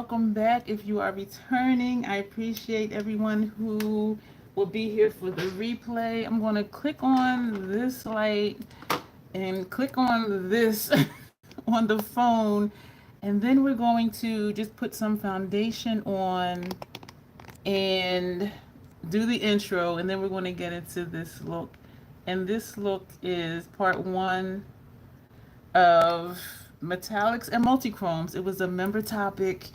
welcome back. If you are returning, I appreciate everyone who will be here for the replay. I'm going to click on this light and click on this on the phone, and then we're going to just put some foundation on and do the intro, and then we're going to get into this look. And this look is part one of metallics and multichromes. It was a member topic,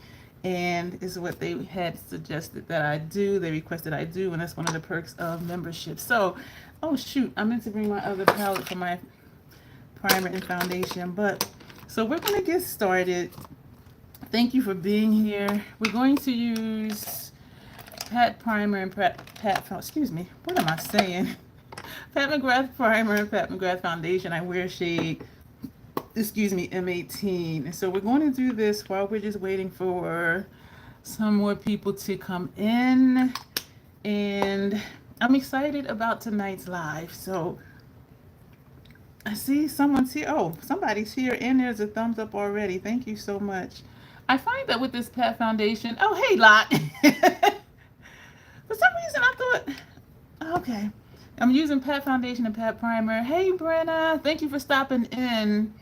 and is what they had suggested that I do. They requested I do, and that's one of the perks of membership. So, oh shoot, I meant to bring my other palette for my primer and foundation, but so we're going to get started. Thank you for being here. We're going to use Pat primer and Pat excuse me, what am I saying? Pat McGrath primer and Pat McGrath foundation. I wear shade, excuse me, M18. And so we're going to do this while we're just waiting for some more people to come in. And I'm excited about tonight's live. So I see someone's here. Oh, somebody's here, and there's a thumbs up already. Thank you so much. I find that with this Pat foundation, oh, hey, Lot. For some reason, I thought, okay. I'm using Pat foundation and Pat primer. Hey, Brenna, thank you for stopping in.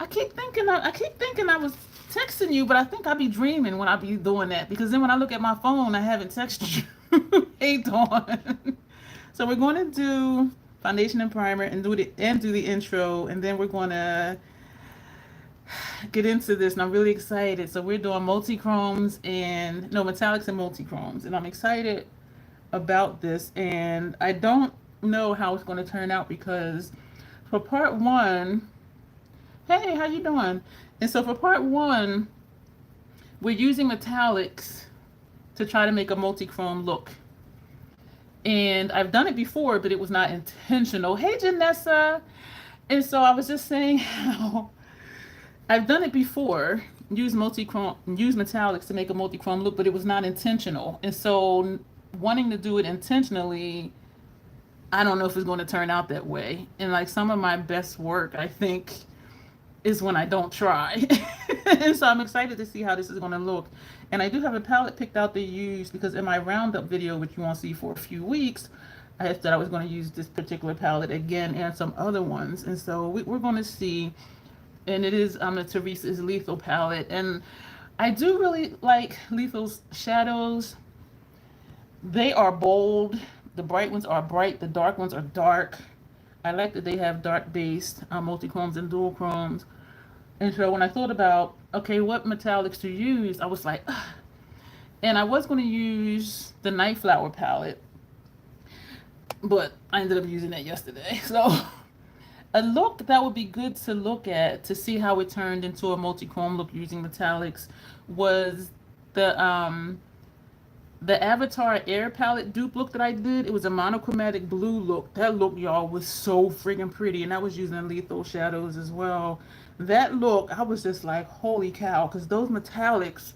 I keep thinking I was texting you, but I think I'll be dreaming when I be doing that, because then when I look at my phone, I haven't texted you. Hey, Dawn. So we're going to do foundation and primer and do the intro, and then we're going to get into this, and I'm really excited. So we're doing metallics and multichromes, and I'm excited about this, and I don't know how it's going to turn out, because for part one, hey, how you doing? And so for part one, we're using metallics to try to make a multichrome look. And I've done it before, but it was not intentional. Hey, Janessa. And so I was just saying how I've done it before, use metallics to make a multichrome look, but it was not intentional. And so wanting to do it intentionally, I don't know if it's going to turn out that way. And like some of my best work, I think, is when I don't try. And so I'm excited to see how this is going to look. And I do have a palette picked out to use, because in my roundup video, which you won't see for a few weeks, I said I was going to use this particular palette again and some other ones. And so we're going to see. And it is the Teresa's Lethal palette. And I do really like Lethal's shadows. They are bold. The bright ones are bright. The dark ones are dark. I like that they have dark-based multichromes and dual chromes. And so when I thought about, okay, what metallics to use, I was like, ugh. And I was going to use the Night Flower palette, but I ended up using that yesterday. So a look that would be good to look at to see how it turned into a multichrome look using metallics was the Avatar Air palette dupe look that I did. It was a monochromatic blue look. That look, y'all, was so freaking pretty, and I was using lethal shadows as well. That look, I was just like, holy cow, because those metallics.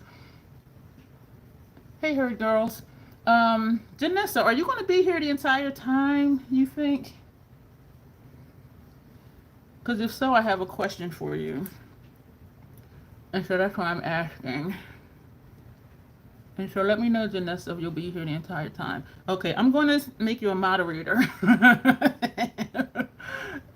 Hey, herd girls. Janessa, are you going to be here the entire time, you think? Because if so, I have a question for you. And so that's why I'm asking. And so let me know, Janessa, if you'll be here the entire time. Okay, I'm going to make you a moderator.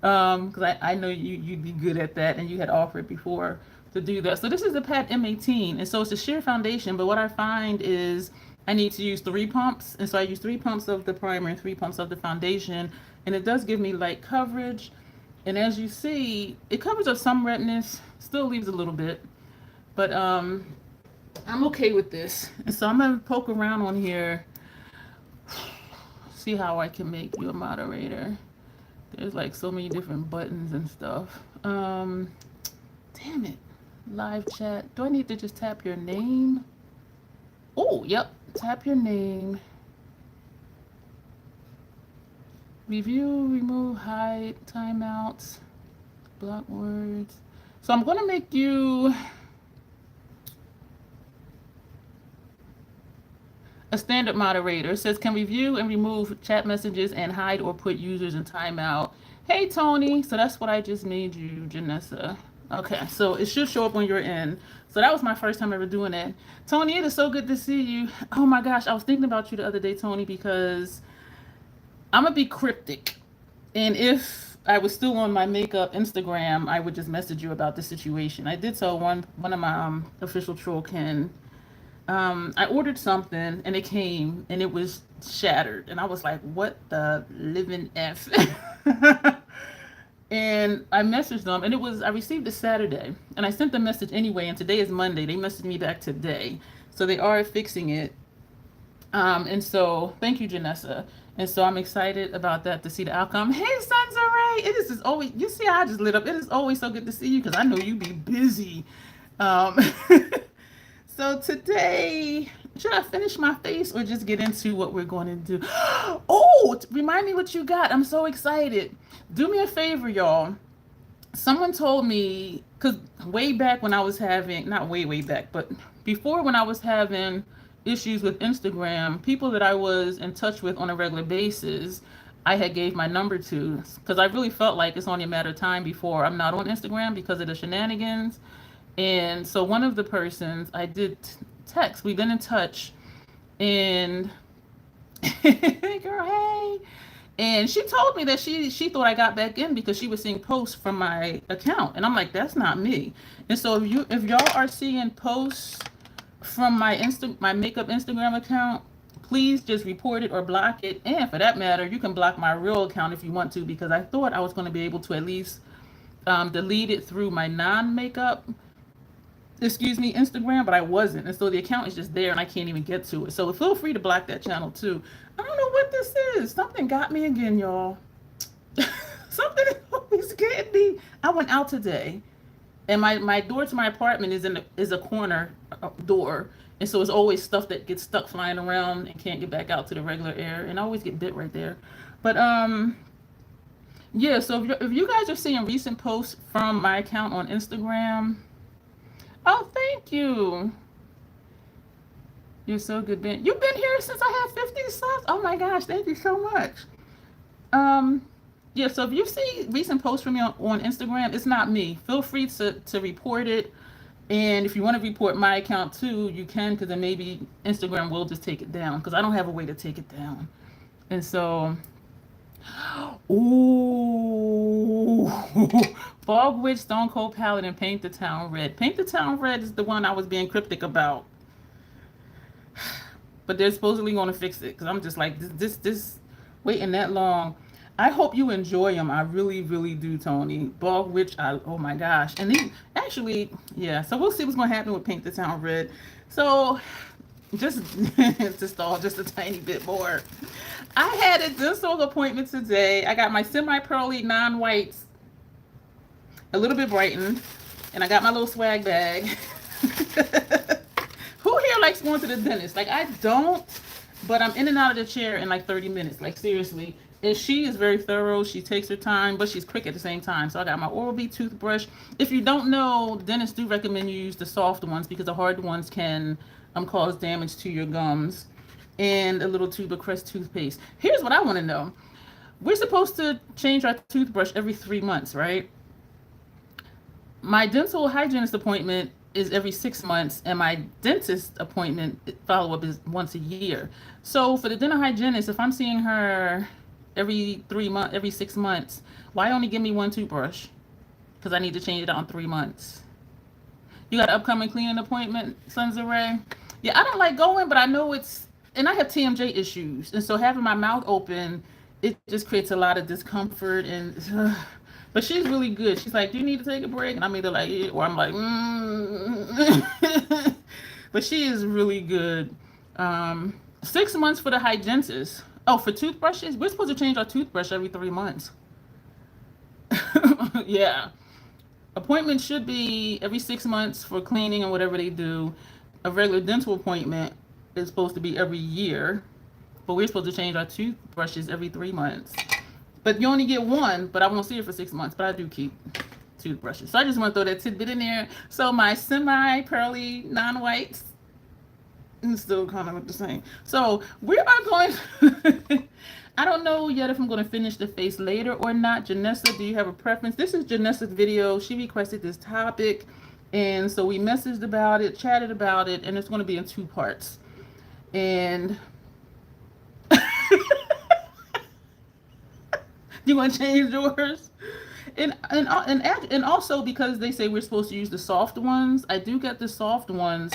Because I know you'd be good at that, and you had offered before to do that. So this is the Pat M18, and so it's a sheer foundation, but what I find is I need to use 3 pumps. And so I use 3 pumps of the primer and 3 pumps of the foundation, and it does give me light coverage. And as you see, it covers up some redness, still leaves a little bit, but I'm okay with this. And so I'm going to poke around on here, see how I can make you a moderator. There's like so many different buttons and stuff. Damn it. Live chat. Do I need to just tap your name? Oh, yep. Tap your name. Review, remove, hide, timeouts, block words. So I'm going to make you a standard moderator. It says can review and remove chat messages and hide or put users in timeout. Hey, Tony. So that's what I just made you, Janessa. Okay, so it should show up on your end. So that was my first time ever doing that. Tony, it is so good to see you. Oh my gosh, I was thinking about you the other day, Tony, because I'm gonna be cryptic. And if I was still on my makeup Instagram, I would just message you about the situation. I did tell one of my official troll Ken. I ordered something and it came and it was shattered, and I was like, "What the living f?" And I messaged them, and I received it Saturday, and I sent the message anyway. And today is Monday. They messaged me back today, so they are fixing it. And so thank you, Janessa. And so I'm excited about that to see the outcome. Hey, Sons Array, it is just always, you see how I just lit up. It is always so good to see you because I know you be busy. Um, so today, should I finish my face or just get into what we're going to do? Oh, remind me what you got. I'm so excited. Do me a favor, y'all. Someone told me, because way back when I was having, not way, way back, but before when I was having issues with Instagram, people that I was in touch with on a regular basis, I had gave my number to, because I really felt like it's only a matter of time before I'm not on Instagram because of the shenanigans. And so one of the persons I did text, we've been in touch, and hey girl, hey. And she told me that she thought I got back in because she was seeing posts from my account. And I'm like, that's not me. And so if y'all are seeing posts from my makeup Instagram account, please just report it or block it. And for that matter, you can block my real account if you want to, because I thought I was going to be able to at least delete it through my non-makeup Instagram, but I wasn't. And so the account is just there and I can't even get to it. So feel free to block that channel too. I don't know what this is. Something got me again, y'all. Something is always getting me. I went out today, and my door to my apartment is a corner door. And so it's always stuff that gets stuck flying around and can't get back out to the regular air. And I always get bit right there. But yeah, so if you guys are seeing recent posts from my account on Instagram, oh, thank you. You're so good, Ben. You've been here since I had 50 subs. Oh my gosh, thank you so much. Yeah, so if you see recent posts from me on Instagram, it's not me. Feel free to report it. And if you want to report my account too, you can, because then maybe Instagram will just take it down, because I don't have a way to take it down. And so, ooh, Fog Witch, Stone Cold Paladin, Paint the Town Red. Paint the Town Red is the one I was being cryptic about. But they're supposedly going to fix it, because I'm just like, this waiting that long. I hope you enjoy them. I really, really do, Tony. Bog Witch, oh my gosh. And then, actually, yeah, so we'll see what's going to happen with Paint the Town Red. So, just to stall just a tiny bit more. I had a dental appointment today. I got my semi-pearly non-whites a little bit brightened, and I got my little swag bag. Who here likes going to the dentist? Like, I don't, but I'm in and out of the chair in like 30 minutes. Like, seriously. And she is very thorough. She takes her time, but she's quick at the same time. So I got my Oral-B toothbrush. If you don't know, dentists do recommend you use the soft ones because the hard ones can cause damage to your gums. And a little tube of Crest toothpaste. Here's what I want to know. We're supposed to change our toothbrush every 3 months, right? My dental hygienist appointment is every 6 months, and my dentist appointment follow-up is once a year. So for the dental hygienist, if I'm seeing her every 6 months, why only give me one toothbrush? Because I need to change it out in 3 months. You got an upcoming cleaning appointment, Sons of Ray? Yeah, I don't like going, but I know and I have TMJ issues, and so having my mouth open, it just creates a lot of discomfort. And but she's really good. She's like, do you need to take a break? And I'm either like, yeah, or I'm like, But she is really good. 6 months for the hygienist. Oh, for toothbrushes, we're supposed to change our toothbrush every 3 months. Yeah. Appointment should be every 6 months for cleaning and whatever they do. A regular dental appointment is supposed to be every year, but we're supposed to change our toothbrushes every 3 months. But you only get one, but I won't see it for 6 months, but I do keep toothbrushes. So I just want to throw that tidbit in there. So my semi-pearly non-whites, and still kind of look the same. So we are going I don't know yet if I'm going to finish the face later or not. Janessa, do you have a preference? This is Janessa's video. She requested this topic. And so we messaged about it, chatted about it, and it's going to be in 2 parts. And you want to change yours? And also because they say we're supposed to use the soft ones, I do get the soft ones,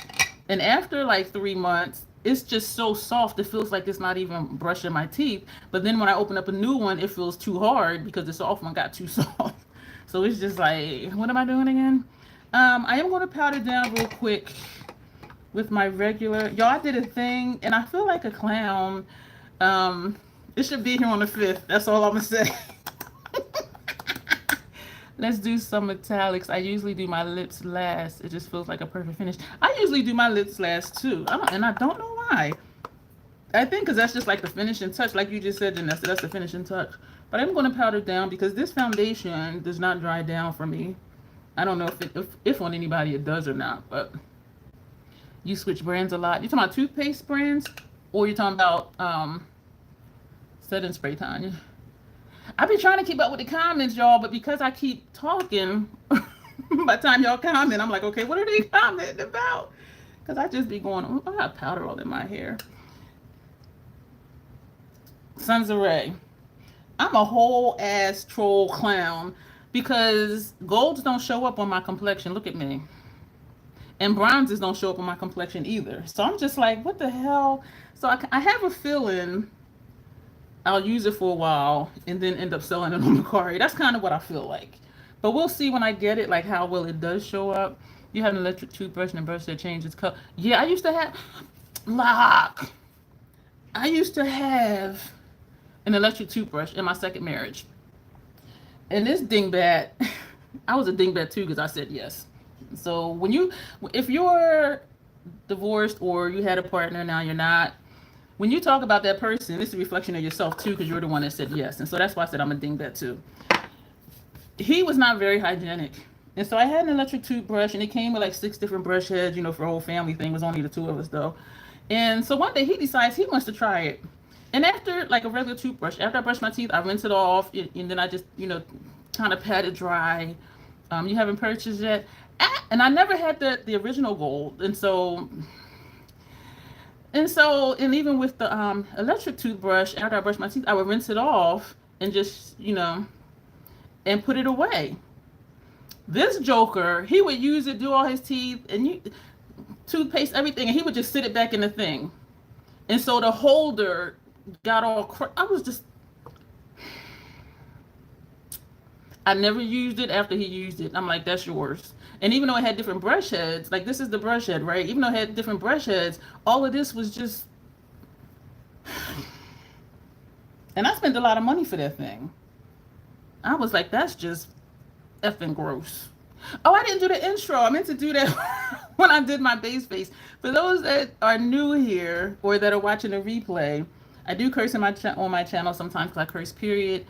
and after like 3 months, it's just so soft it feels like it's not even brushing my teeth. But then when I open up a new one, it feels too hard because the soft one got too soft. So it's just like, what am I doing again? I am going to powder down real quick with my regular. Y'all, I did a thing, and I feel like a clown. It should be here on the 5th. That's all I'm gonna say. Let's do some metallics. I usually do my lips last. It just feels like a perfect finish. I usually do my lips last too. I don't know why. I think because that's just like the finishing touch, like you just said, Janessa. That's the finishing touch. But I'm going to powder down because this foundation does not dry down for me. I don't know if on anybody it does or not. But you switch brands a lot. You talking about toothpaste brands, or you talking about setting spray, Tanya? I've been trying to keep up with the comments, y'all, but because I keep talking, by the time y'all comment, I'm like, okay, what are they commenting about? Because I just be going, oh, I got powder all in my hair. Sons of Ray. I'm a whole ass troll clown because golds don't show up on my complexion. Look at me. And bronzes don't show up on my complexion either. So I'm just like, what the hell? So I have a feeling I'll use it for a while and then end up selling it on Mercari. That's kind of what I feel like. But we'll see when I get it, like how well it does show up. You have an electric toothbrush and a brush that changes color. Yeah, I used to have an electric toothbrush in my second marriage. And this dingbat, I was a dingbat too because I said yes. So if you're divorced or you had a partner, now you're not, when you talk about that person, it's a reflection of yourself too, because you're the one that said yes. And so that's why I said I'm a dingbat too. He was not very hygienic. And so I had an electric toothbrush, and it came with like 6 different brush heads, for a whole family thing. It was only the 2 of us though. And so one day he decides he wants to try it. And after like a regular toothbrush, after I brush my teeth, I rinse it off, and then I just, kind of pat it dry. You haven't purchased yet? And I never had the original gold. And even with the electric toothbrush, after I brush my teeth, I would rinse it off and just, and put it away. This joker, he would use it, do all his teeth, and toothpaste, everything, and he would just sit it back in the thing. And so the holder got all I never used it after he used it. I'm like, that's yours. And even though it had different brush heads, like this is the brush head, right? Even though it had different brush heads, all of this was just... And I spent a lot of money for that thing. I was like, that's just effing gross. Oh, I didn't do the intro. I meant to do that when I did my base face. For those that are new here or that are watching the replay, I do curse on my channel sometimes because I curse, period.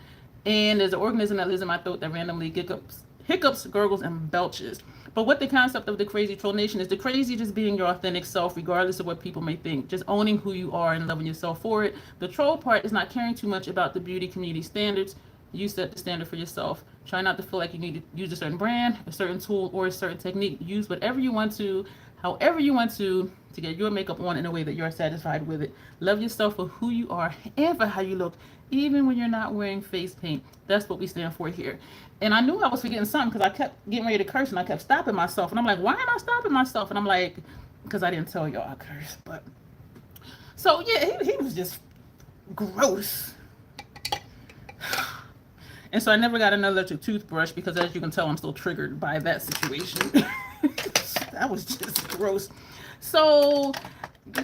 And there's an organism that lives in my throat that randomly hiccups, gurgles, and belches. But what the concept of the crazy troll nation is, the crazy just being your authentic self, regardless of what people may think. Just owning who you are and loving yourself for it. The troll part is not caring too much about the beauty community standards. You set the standard for yourself. Try not to feel like you need to use a certain brand, a certain tool, or a certain technique. Use whatever you want to, however you want to get your makeup on in a way that you're satisfied with it. Love yourself for who you are and for how you look, even when you're not wearing face paint. That's what we stand for here. And I knew I was forgetting something because I kept getting ready to curse and I kept stopping myself. And I'm like, why am I stopping myself? And I'm like, because I didn't tell y'all I cursed. But so yeah, he was just gross. And so I never got another electric toothbrush because, as you can tell, I'm still triggered by that situation. That was just gross. So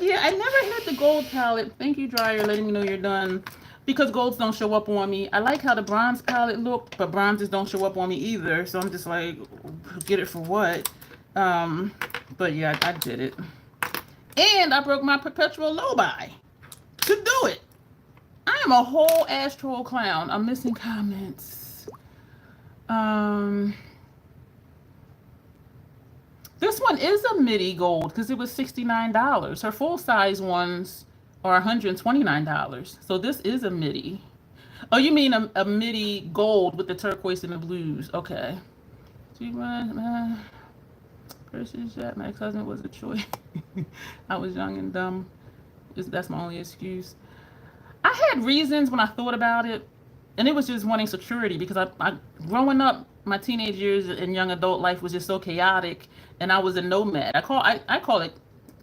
yeah, I never had the gold palette. Thank you, dryer, letting me know you're done. Because golds don't show up on me. I like how the bronze palette looked, but bronzes don't show up on me either. So I'm just like, get it for what? But yeah, I did it. And I broke my perpetual low-buy to do it. I am a whole ass troll clown. I'm missing comments. This one is a midi gold because it was $69. Her full size ones are $129. So this is a midi. Oh, you mean a midi gold with the turquoise and the blues. Okay. Versus that, my ex-husband was a choice. I was young and dumb. That's my only excuse. I had reasons when I thought about it, and it was just wanting security because I growing up, my teenage years and young adult life was just so chaotic, and I was a nomad. I call it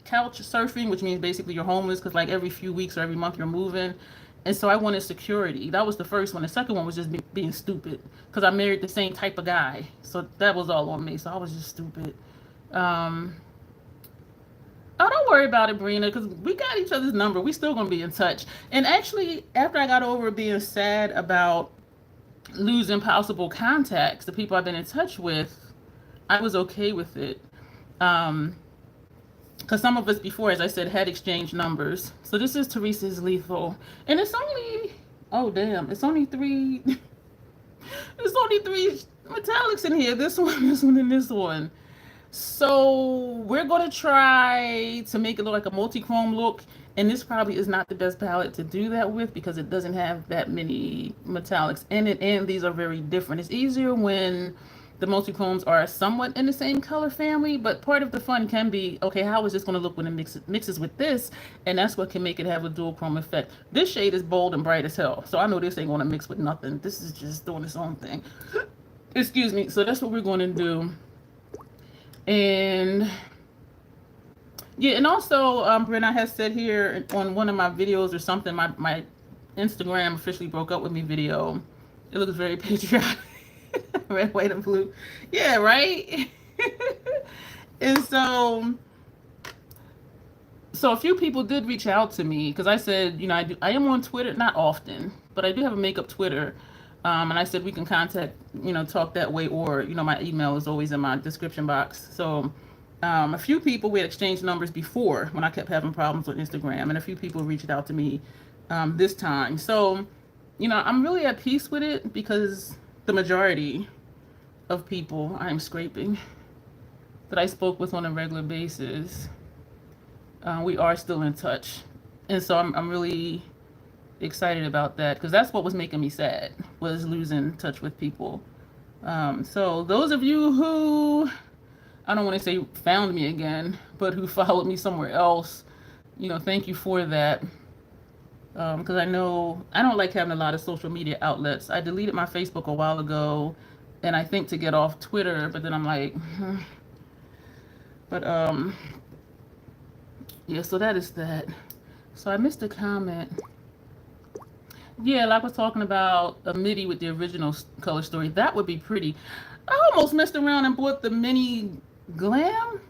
couch surfing, which means basically you're homeless because like every few weeks or every month you're moving. And so I wanted security. That was the first one. The second one was just being stupid because I married the same type of guy. So that was all on me. So I was just stupid. Oh, don't worry about it, Brina, because we got each other's number. We still gonna be in touch. And actually, after I got over being sad about losing possible contacts, the people I've been in touch with, I was okay with it. Because some of us before, as I said, had exchanged numbers. So this is Teresa's Lethal. And it's only, oh damn, it's only three, there's only three metallics in here. This one, and this one. So we're going to try to make it look like a multi-chrome look. And this probably is not the best palette to do that with because it doesn't have that many metallics in it. And these are very different. It's easier when the multichromes are somewhat in the same color family, but part of the fun can be, okay, how is this going to look when it mixes with this? And that's what can make it have a dual chrome effect. This shade is bold and bright as hell, so I know this ain't going to mix with nothing. This is just doing its own thing. Excuse me. So that's what we're going to do. And yeah, and also, Brenna has said here on one of my videos or something, my Instagram officially broke up with me video. It looks very patriotic. Red, white, and blue. Yeah, right? And so a few people did reach out to me because I said, you know, I am on Twitter, not often, but I do have a makeup Twitter. And I said we can contact, you know, talk that way, or, you know, my email is always in my description box. So a few people, we had exchanged numbers before when I kept having problems with Instagram, and a few people reached out to me this time. So, you know, I'm really at peace with it because the majority of people I'm scraping that I spoke with on a regular basis, we are still in touch. And so I'm really excited about that because that's what was making me sad, was losing touch with people. So those of you who, I don't want to say found me again, but who followed me somewhere else, you know, thank you for that. Because I know I don't like having a lot of social media outlets. I deleted my Facebook a while ago, and I think to get off Twitter, but then I'm like, but yeah, so that is that. So I missed a comment. Yeah, like I was talking about a midi with the original color story. That would be pretty. I almost messed around and bought the mini glam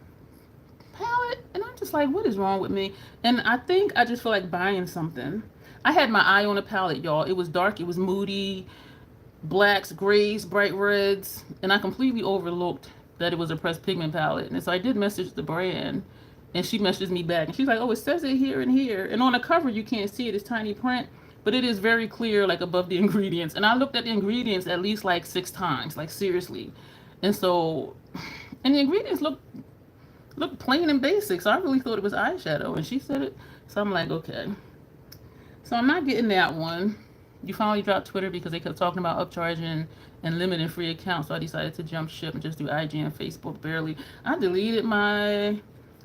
palette, and I'm just like, what is wrong with me? And I think I just feel like buying something. I had my eye on a palette, y'all. It was dark, it was moody, blacks, grays, bright reds, and I completely overlooked that it was a pressed pigment palette. And so I did message the brand, and she messaged me back, and she's like, oh, it says it here and here. And on the cover, you can't see it, it's tiny print, but it is very clear, like above the ingredients. And I looked at the ingredients at least like 6 times, like seriously. And so, and the ingredients look plain and basic, so I really thought it was eyeshadow, and she said it. So I'm like, okay. So I'm not getting that one. You finally dropped Twitter because they kept talking about upcharging and limiting free accounts, so I decided to jump ship and just do IG and Facebook barely. I deleted my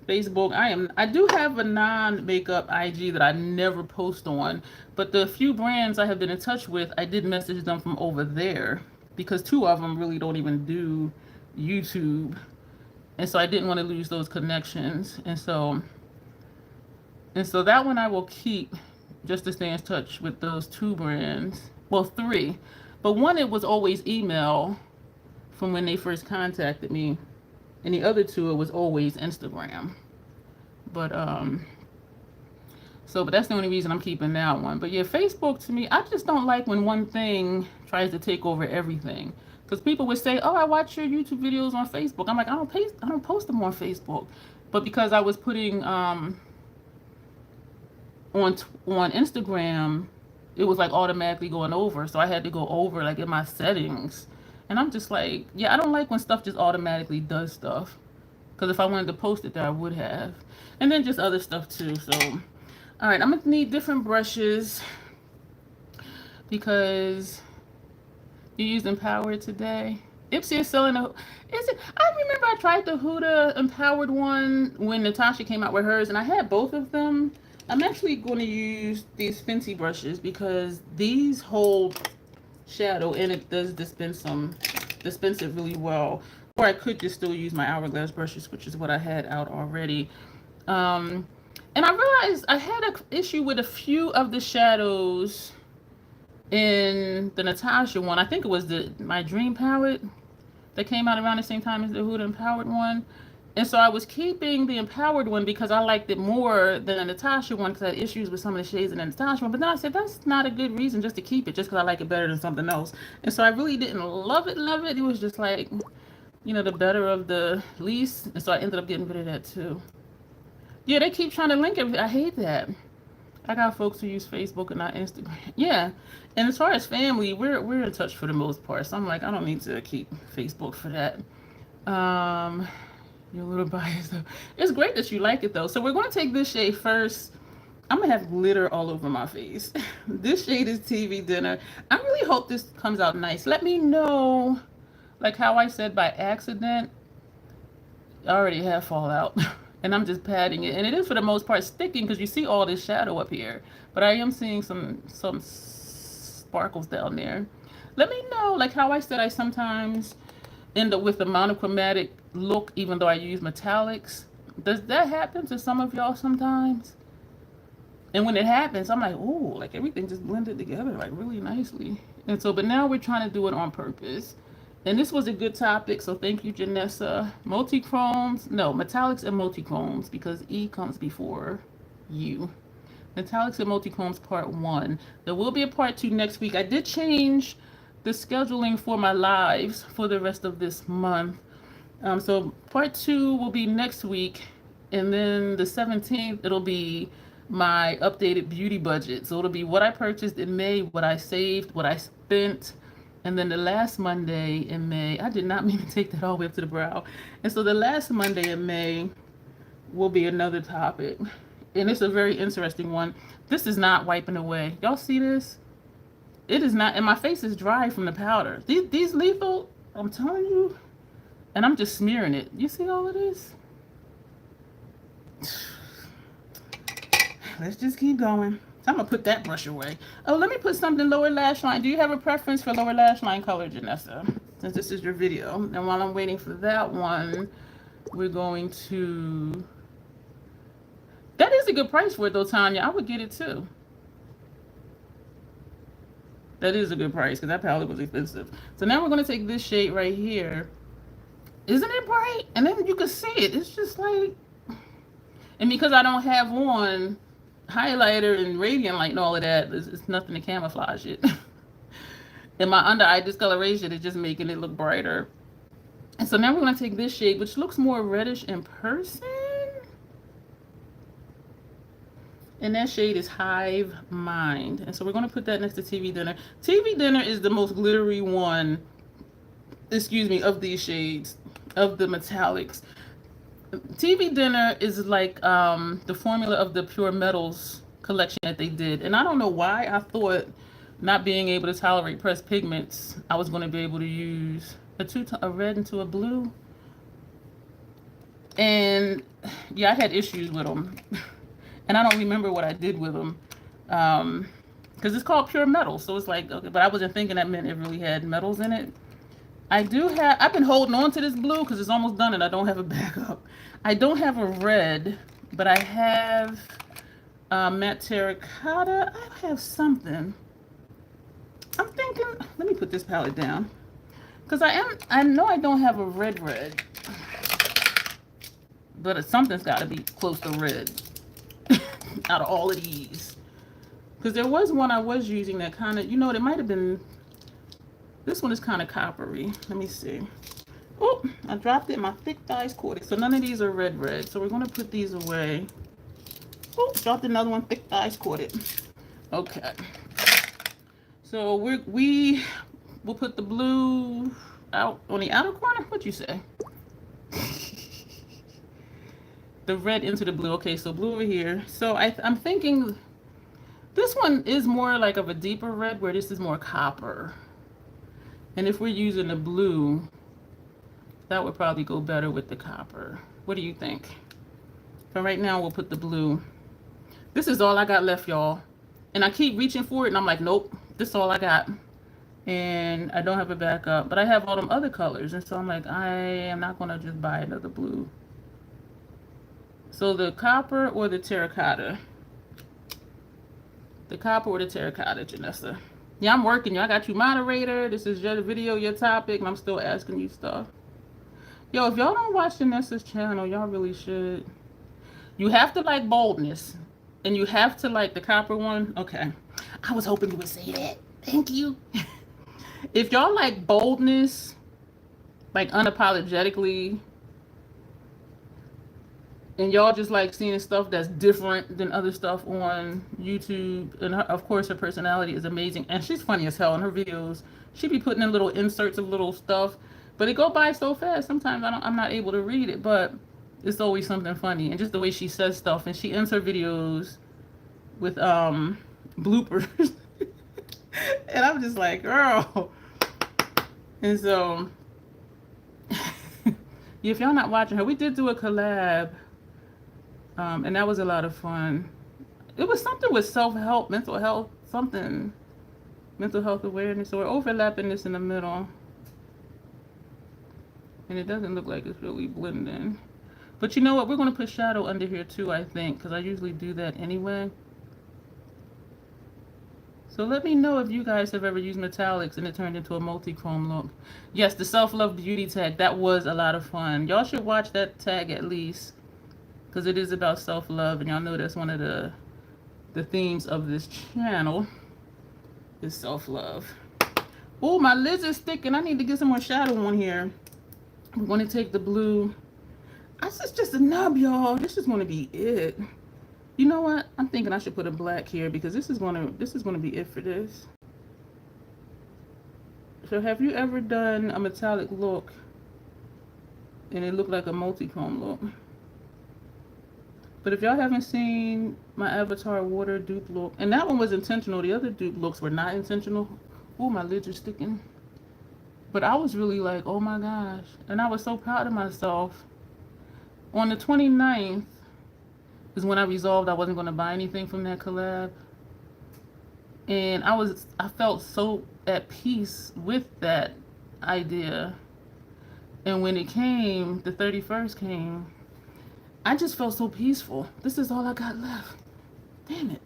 Facebook. I do have a non-makeup IG that I never post on, but the few brands I have been in touch with, I did message them from over there because 2 of them really don't even do YouTube. And so I didn't want to lose those connections. And so that one I will keep just to stay in touch with those 2 brands. Well, 3. But one, it was always email from when they first contacted me. And the other 2, it was always Instagram. But but that's the only reason I'm keeping that one. But yeah, Facebook to me, I just don't like when one thing tries to take over everything. Because people would say, oh, I watch your YouTube videos on Facebook. I'm like, I don't post them on Facebook. But because I was putting on Instagram, it was like automatically going over. So I had to go over like in my settings. And I'm just like, yeah, I don't like when stuff just automatically does stuff. Because if I wanted to post it there, I would have. And then just other stuff too. So All right, I'm gonna need different brushes because you used Empowered today. Ipsy is selling a. Is it? I remember I tried the Huda Empowered one when Natasha came out with hers, and I had both of them. I'm actually going to use these Fenty brushes because these hold shadow and it does dispense it really well. Or I could just still use my Hourglass brushes, which is what I had out already. Um, and I realized I had an issue with a few of the shadows in the Natasha one. I think it was my Dream palette that came out around the same time as the Huda Empowered one. And so I was keeping the Empowered one because I liked it more than the Natasha one because I had issues with some of the shades in the Natasha one. But then I said, that's not a good reason just to keep it, just because I like it better than something else. And so I really didn't love it, love it. It was just like, you know, the better of the least. And so I ended up getting rid of that too. Yeah, they keep trying to link it. I hate that. I got folks who use Facebook and not Instagram. Yeah. And as far as family, we're in touch for the most part. So I'm like, I don't need to keep Facebook for that. You're a little biased though. It's great that you like it though. So we're going to take this shade first. I'm going to have glitter all over my face. This shade is TV Dinner. I really hope this comes out nice. Let me know, like how I said by accident, I already have fallout. And I'm just patting it. And it is for the most part sticking because you see all this shadow up here. But I am seeing some sparkles down there. Let me know, like how I said I sometimes end up with a monochromatic look even though I use metallics. Does that happen to some of y'all sometimes? And when it happens, I'm like, oh, like everything just blended together like really nicely. And so, but now we're trying to do it on purpose. And this was a good topic, so thank you, Janessa. Multichromes, no, metallics and multichromes, because E comes before U. Metallics and multichromes part 1. There will be a part 2 next week. I did change the scheduling for my lives for the rest of this month. So part 2 will be next week, and then the 17th, it'll be my updated beauty budget. So it'll be what I purchased in May, what I saved, what I spent. And then the last Monday in May, I did not mean to take that all the way up to the brow. And so the last Monday in May will be another topic. And it's a very interesting one. This is not wiping away. Y'all see this? It is not. And my face is dry from the powder. These lethal, I'm telling you. And I'm just smearing it. You see all of this? Let's just keep going. I'm going to put that brush away. Oh, let me put something lower lash line. Do you have a preference for lower lash line color, Janessa? Since this is your video. And while I'm waiting for that one, we're going to... That is a good price for it, though, Tanya. I would get it, too. That is a good price, because that palette was expensive. So now we're going to take this shade right here. Isn't it bright? And then you can see it. It's just like... And because I don't have on highlighter and radiant light and all of that, it's nothing to camouflage it. And my under eye discoloration is just making it look brighter. And so now we're going to take this shade, which looks more reddish in person. And that shade is Hive Mind. And so we're going to put that next to TV Dinner. TV Dinner is the most glittery one, excuse me, of these shades, of the metallics. TV Dinner is like the formula of the Pure Metals collection that they did. And I don't know why I thought, not being able to tolerate pressed pigments, I was going to be able to use a red into a blue. And yeah, I had issues with them. And I don't remember what I did with them. Because it's called Pure Metals. So it's like, okay, but I wasn't thinking that meant it really had metals in it. I've been holding on to this blue because it's almost done and I don't have a backup. I don't have a red, but I have matte terracotta. I have something. I'm thinking, let me put this palette down. Because I know I don't have a red, but something's got to be close to red out of all of these. Because there was one I was using that kind of, you know, it might have been, this one is kind of coppery. Let me see. Oh, I dropped it. My thick thighs caught it. So none of these are red. So we're going to put these away. Oh, dropped another one. Thick thighs caught it. Okay. So we will put the blue out on the outer corner. What'd you say? the red into the blue. Okay, so blue over here. So I'm thinking this one is more like of a deeper red, where this is more copper. And if we're using the blue, that would probably go better with the copper. What do you think? So right now we'll put the blue. This is all I got left, y'all. And I keep reaching for it and I'm like, nope, this is all I got. And I don't have a backup, but I have all them other colors. And so I'm like, I am not gonna just buy another blue. So the copper or the terracotta? The copper or the terracotta, Janessa? Yeah, I'm working you. I got you moderator. This is your video, your topic, and I'm still asking you stuff. Yo, if y'all don't watch Janessa's channel, y'all really should. You have to like boldness. And you have to like the copper one. Okay. I was hoping you would say that. Thank you. If y'all like boldness, like unapologetically, and y'all just like seeing stuff that's different than other stuff on YouTube, and her, of course her personality is amazing, and she's funny as hell in her videos. She be putting in little inserts of little stuff, but it go by so fast sometimes I'm not able to read it, but it's always something funny. And just the way she says stuff, and she ends her videos with bloopers. And I'm just like, girl. And so if y'all not watching her, we did do a collab, and that was a lot of fun. It was something with self-help, mental health, something, mental health awareness. So we're overlapping this in the middle, and it doesn't look like it's really blending. But you know what? We're going to put shadow under here too, I think, because I usually do that anyway. So let me know if you guys have ever used metallics and it turned into a multi-chrome look. Yes, the self-love beauty tag, that was a lot of fun. Y'all should watch that tag at least, because it is about self-love, and y'all know that's one of the themes of this channel is self-love. Oh, my lids is sticking. I need to get some more shadow on here. I'm going to take the blue. This is just a nub, y'all. This is going to be it. You know what? I'm thinking I should put a black here, because this is gonna be it for this. So have you ever done a metallic look and it looked like a multi-chrome look? But if y'all haven't seen my avatar water dupe look, and that one was intentional, the other dupe looks were not intentional. Oh, my lids are sticking. But I was really like, oh my gosh. And I was so proud of myself. On the 29th, is when I resolved I wasn't going to buy anything from that collab. And I felt so at peace with that idea. And when it came, the 31st came, I just felt so peaceful. This is all I got left. Damn it.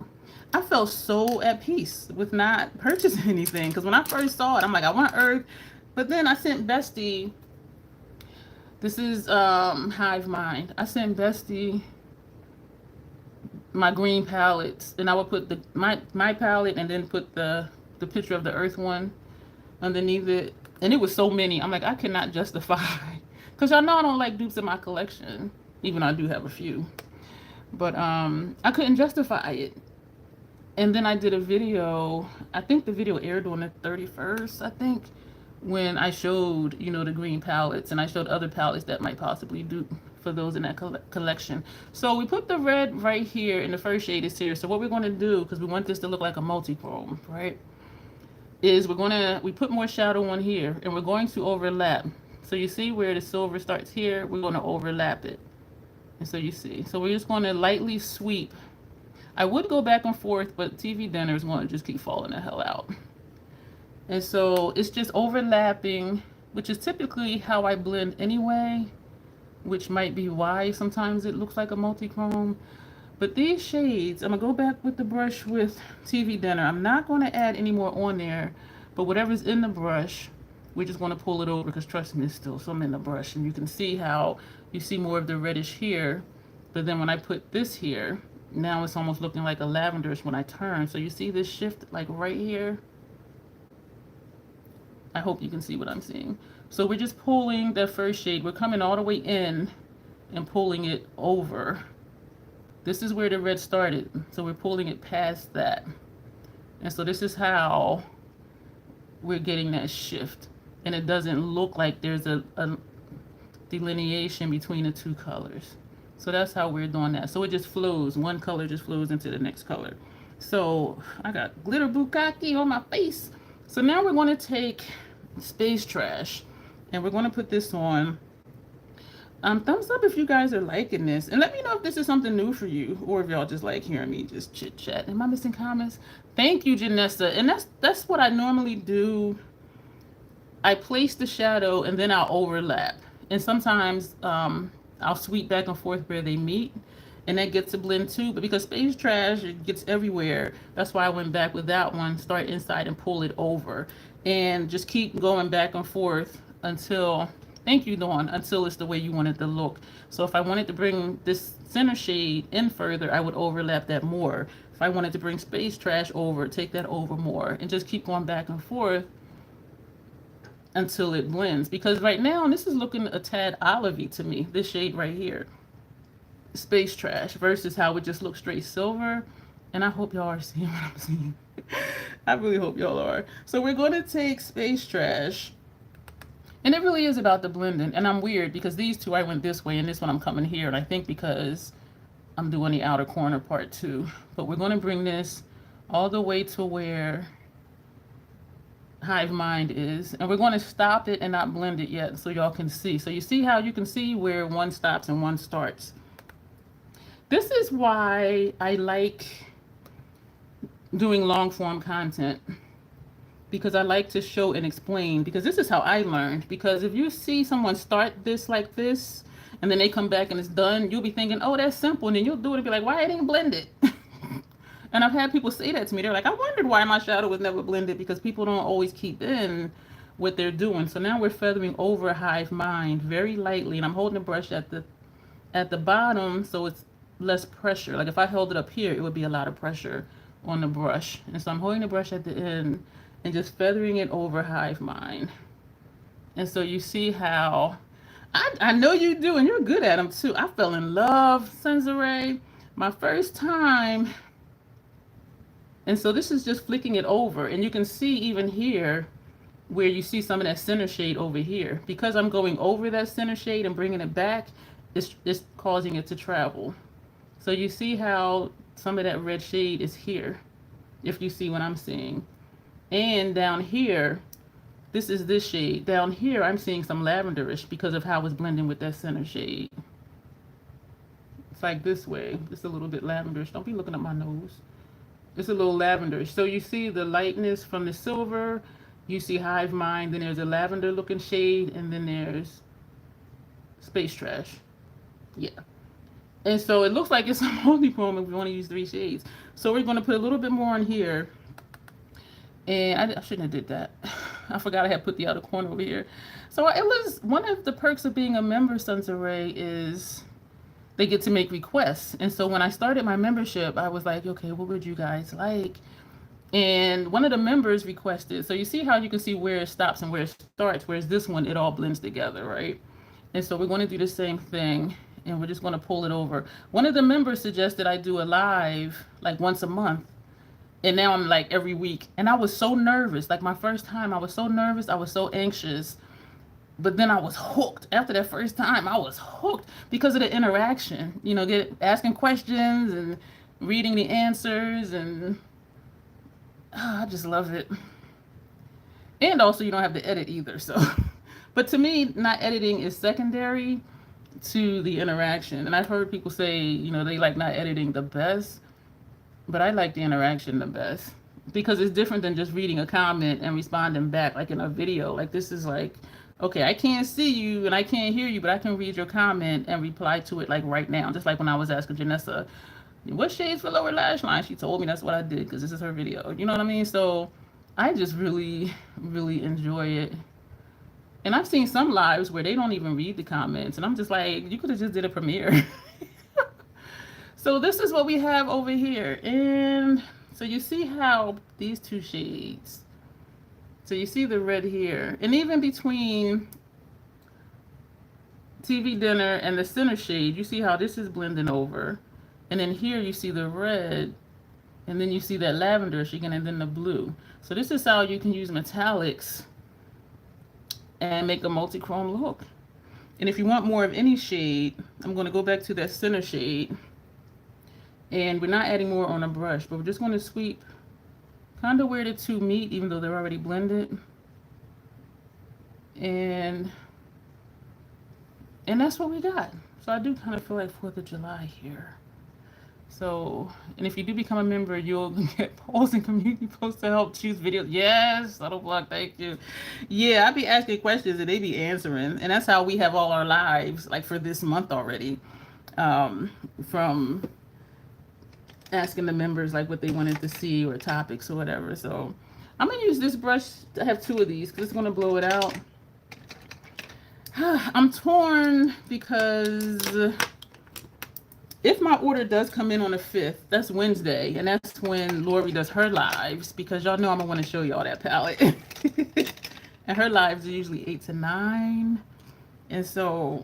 I felt so at peace with not purchasing anything. Because when I first saw it, I'm like, I want Earth. But then I sent Bestie, this is Hive Mind. I sent Bestie my green palettes, and I would put my palette and then put the picture of the Earth one underneath it. And it was so many. I'm like, I cannot justify, because y'all know I don't like dupes in my collection, even though I do have a few. But I couldn't justify it. And then I did a video, I think the video aired on the 31st, I think, when I showed, you know, the green palettes, and I showed other palettes that might possibly dupe for those in that collection. So we put the red right here, and the first shade is here. So what we're going to do, because we want this to look like a multi-chrome, right, is we put more shadow on here, and we're going to overlap. So you see where the silver starts here, we're going to overlap it. And so you see, so we're just going to lightly sweep. I would go back and forth, but TV dinner is going to just keep falling the hell out. And so it's just overlapping, which is typically how I blend anyway, which might be why sometimes it looks like a multi-chrome. But these shades, I'm gonna go back with the brush with TV dinner. I'm not gonna add any more on there, but whatever's in the brush, we're just gonna pull it over, because trust me, it's still some in the brush. And you can see how you see more of the reddish here, but then when I put this here, now it's almost looking like a lavenderish when I turn. So you see this shift like right here? I hope you can see what I'm seeing. So we're just pulling that first shade. We're coming all the way in and pulling it over. This is where the red started. So we're pulling it past that. And so this is how we're getting that shift. And it doesn't look like there's a delineation between the two colors. So that's how we're doing that. So it just flows. One color just flows into the next color. So I got glitter bukkake on my face. So now we're going to take Space Trash and we're going to put this on. Thumbs up if you guys are liking this. And let me know if this is something new for you or if y'all just like hearing me just chit chat. Am I missing comments? Thank you, Janessa. And that's what I normally do. I place the shadow and then I'll overlap. And sometimes I'll sweep back and forth where they meet. And that gets a blend too. But because Space Trash, it gets everywhere. That's why I went back with that one. Start inside and pull it over. And just keep going back and forth until, thank you, Dawn, until it's the way you want it to look. So if I wanted to bring this center shade in further, I would overlap that more. If I wanted to bring Space Trash over, take that over more. And just keep going back and forth until it blends. Because right now, this is looking a tad olivey to me, this shade right here. Space Trash versus how it just looks straight silver. And I hope y'all are seeing what I'm seeing. I really hope y'all are. So we're going to take Space Trash. And it really is about the blending. And I'm weird because these two I went this way and this one I'm coming here. And I think because I'm doing the outer corner part too. But we're going to bring this all the way to where Hive Mind is. And we're going to stop it and not blend it yet so y'all can see. So you see how you can see where one stops and one starts. This is why I like doing long form content, because I like to show and explain, because this is how I learned. Because if you see someone start this like this and then they come back and it's done, you'll be thinking, oh, that's simple, and then you'll do it and be like, why I didn't blend it? And I've had people say that to me. They're like, I wondered why my shadow was never blended, because people don't always keep in what they're doing. So now we're feathering over Hive Mind very lightly, and I'm holding the brush at the bottom so it's less pressure. Like if I held it up here, it would be a lot of pressure on the brush. And so I'm holding the brush at the end and just feathering it over Hive Mind. And so you see how I know you do, and you're good at them too. I fell in love, Sensei, my first time. And so this is just flicking it over, and you can see even here where you see some of that center shade over here. Because I'm going over that center shade and bringing it back, it's causing it to travel. So you see how some of that red shade is here, if you see what I'm seeing. And down here, this is this shade. Down here, I'm seeing some lavenderish because of how it's blending with that center shade. It's like this way. It's a little bit lavenderish. Don't be looking at my nose. It's a little lavenderish. So you see the lightness from the silver. You see Hive Mind. Then there's a lavender looking shade. And then there's Space Trash. Yeah. And so it looks like it's a multichrome if we want to use 3 shades. So we're going to put a little bit more on here. And I shouldn't have did that. I forgot I had put the outer corner over here. So it was one of the perks of being a member, Sensei, is they get to make requests. And so when I started my membership, I was like, okay, what would you guys like? And one of the members requested. So you see how you can see where it stops and where it starts, whereas this one, it all blends together, right? And so we're going to do the same thing. And we're just going to pull it over. One of the members suggested I do a live like once a month. And now I'm like every week. And I was so nervous. Like my first time, I was so nervous. I was so anxious. But then I was hooked. After that first time, I was hooked because of the interaction. You know, asking questions and reading the answers. And I just love it. And also, you don't have to edit either. So, but to me, not editing is secondary to the interaction. And I've heard people say, you know, they like not editing the best, but I like the interaction the best because it's different than just reading a comment and responding back like in a video. Like this is like, okay, I can't see you and I can't hear you, but I can read your comment and reply to it like right now. Just like when I was asking Janessa, what shades for lower lash line? She told me that's what I did because this is her video. You know what I mean? So I just really, really enjoy it. And I've seen some lives where they don't even read the comments. And I'm just like, you could have just did a premiere. So this is what we have over here. And so you see how these 2 shades. So you see the red here. And even between TV Dinner and the center shade, you see how this is blending over. And then here you see the red. And then you see that lavender again, and then the blue. So this is how you can use metallics and make a multi-chrome look. And if you want more of any shade, I'm going to go back to that center shade. And we're not adding more on a brush, but we're just going to sweep kind of where the two meet, even though they're already blended. And that's what we got. So I do kind of feel like 4th of July here. So, and if you do become a member, you'll get polls and community posts to help choose videos. Yes, Subtle Block, thank you. Yeah, I be asking questions and they be answering. And that's how we have all our lives, like for this month already. From asking the members like what they wanted to see or topics or whatever. So I'm going to use this brush. I have 2 of these because it's going to blow it out. I'm torn because if my order does come in on the 5th, that's Wednesday, and that's when Lori does her lives, because y'all know I'm going to want to show y'all that palette. And her lives are usually 8 to 9. And so,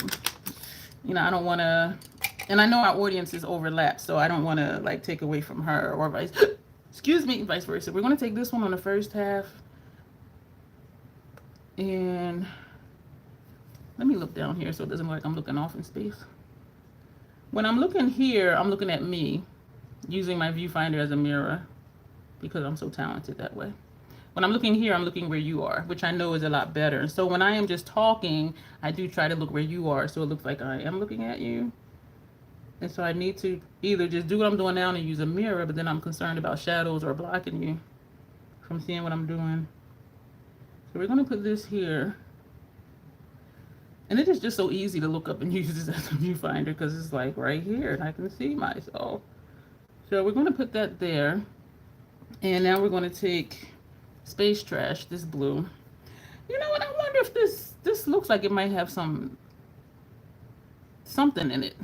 you know, I don't want to, and I know our audiences overlap, so I don't want to like take away from her or vice, excuse me, vice versa. We're going to take this one on the first half. And let me look down here so it doesn't look like I'm looking off in space. When I'm looking here, I'm looking at me using my viewfinder as a mirror because I'm so talented that way. When I'm looking here, I'm looking where you are, which I know is a lot better. So when I am just talking, I do try to look where you are so it looks like I am looking at you. And so I need to either just do what I'm doing now and use a mirror, but then I'm concerned about shadows or blocking you from seeing what I'm doing. So we're going to put this here. And it is just so easy to look up and use this as a viewfinder because it's like right here and I can see myself. So we're going to put that there. And now we're going to take Space Trash, this blue. You know what? I wonder if this looks like it might have something in it.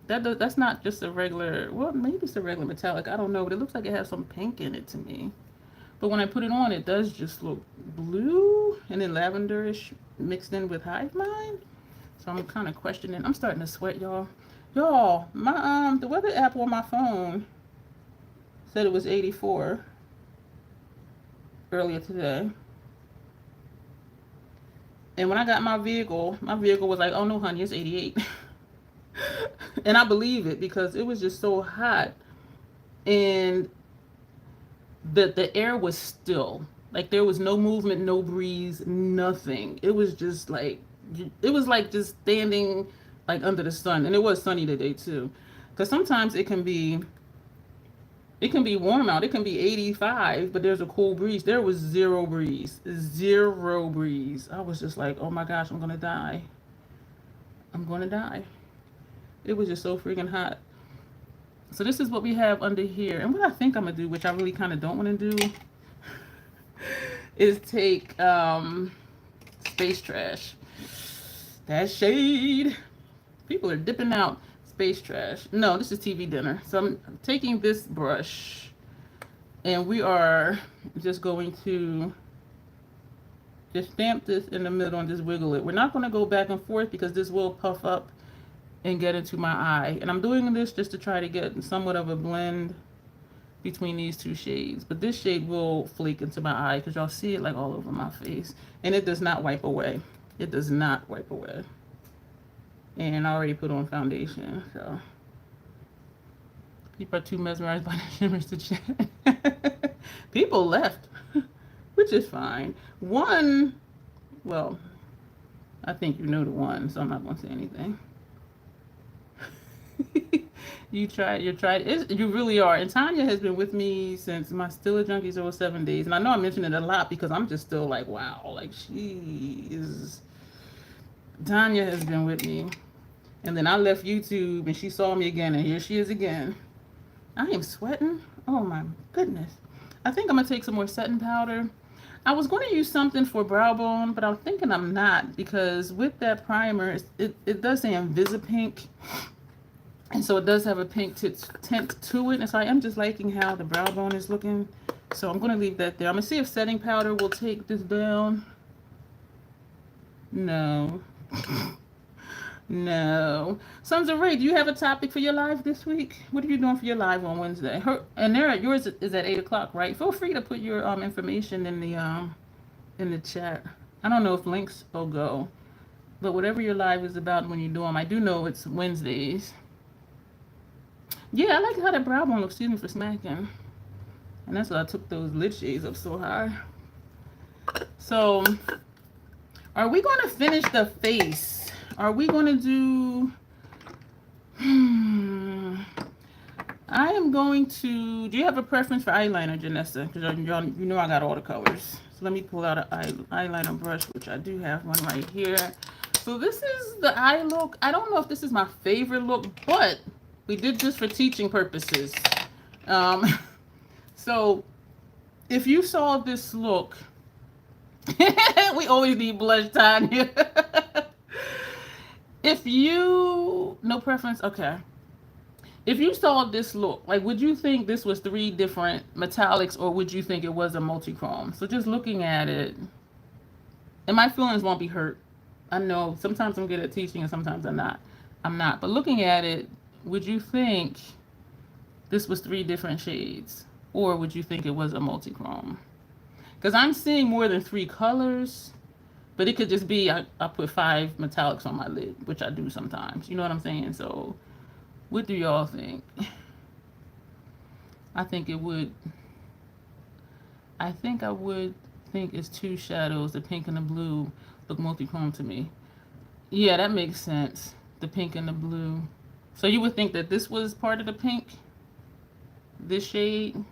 That's not just a regular, well, maybe it's a regular metallic. I don't know, but it looks like it has some pink in it to me. But when I put it on, it does just look blue and then lavenderish mixed in with hive mind. So I'm kind of questioning. I'm starting to sweat, y'all. Y'all, my the weather app on my phone said it was 84 earlier today. And when I got my vehicle was like, oh no, honey, it's 88. And I believe it because it was just so hot. And the air was still. Like there was no movement, no breeze, nothing. It was just like, just standing like under the sun. And it was sunny today too. Because sometimes it can be warm out. It can be 85, but there's a cool breeze. There was zero breeze. Zero breeze. I was just like, oh my gosh, I'm going to die. I'm going to die. It was just so freaking hot. So this is what we have under here. And what I think I'm going to do, which I really kind of don't want to do, is take Space Trash. That shade. People are dipping out. Space Trash. No, this is TV dinner. So I'm taking this brush and we are just going to just stamp this in the middle and just wiggle it. We're not going to go back and forth because this will puff up and get into my eye. And I'm doing this just to try to get somewhat of a blend between these two shades. But this shade will flake into my eye because y'all see it like all over my face. And it does not wipe away. It does not wipe away. And I already put on foundation, so people are too mesmerized by the shimmers to chat. People left, which is fine. One, well, I think you know the one, so I'm not going to say anything. You really are. And Tanya has been with me since my Still a Junkies 07 days. And I know I mention it a lot because I'm just still like, wow, like Tanya has been with me. And then I left YouTube and she saw me again and here she is again. I am sweating. Oh my goodness. I think I'm going to take some more setting powder. I was going to use something for brow bone, but I'm thinking I'm not because with that primer, it does say Invisipink. And so it does have a pink tint to it. And so I am just liking how the brow bone is looking. So I'm going to leave that there. I'm going to see if setting powder will take this down. No. No. Sons of Ray, do you have a topic for your live this week? What are you doing for your live on Wednesday? Yours is at 8 o'clock, right? Feel free to put your information in the chat. I don't know if links will go. But whatever your live is about when you do them, I do know it's Wednesdays. Yeah, I like how that brown one looks. Excuse me for smacking. And that's why I took those lid shades up so high. So, are we going to finish the face? Are we going to do... I am going to... Do you have a preference for eyeliner, Janessa? Because you know I got all the colors. So let me pull out an eyeliner brush, which I do have one right here. So this is the eye look. I don't know if this is my favorite look, but we did this for teaching purposes. So if you saw this look... we always need blush, Tanya. If you... No preference? Okay. If you saw this look, like, would you think this was 3 different metallics, or would you think it was a multichrome? So just looking at it, and my feelings won't be hurt. I know sometimes I'm good at teaching and sometimes I'm not. But looking at it, would you think this was 3 different shades, or would you think it was a multichrome? Because I'm seeing more than 3 colors, but it could just be I put 5 metallics on my lid, which I do sometimes. You know what I'm saying? So what do y'all think? I think it would. I think I would think it's 2 shadows, the pink and the blue, look multichrome to me. Yeah, that makes sense. The pink and the blue. So you would think that this was part of the pink? This shade?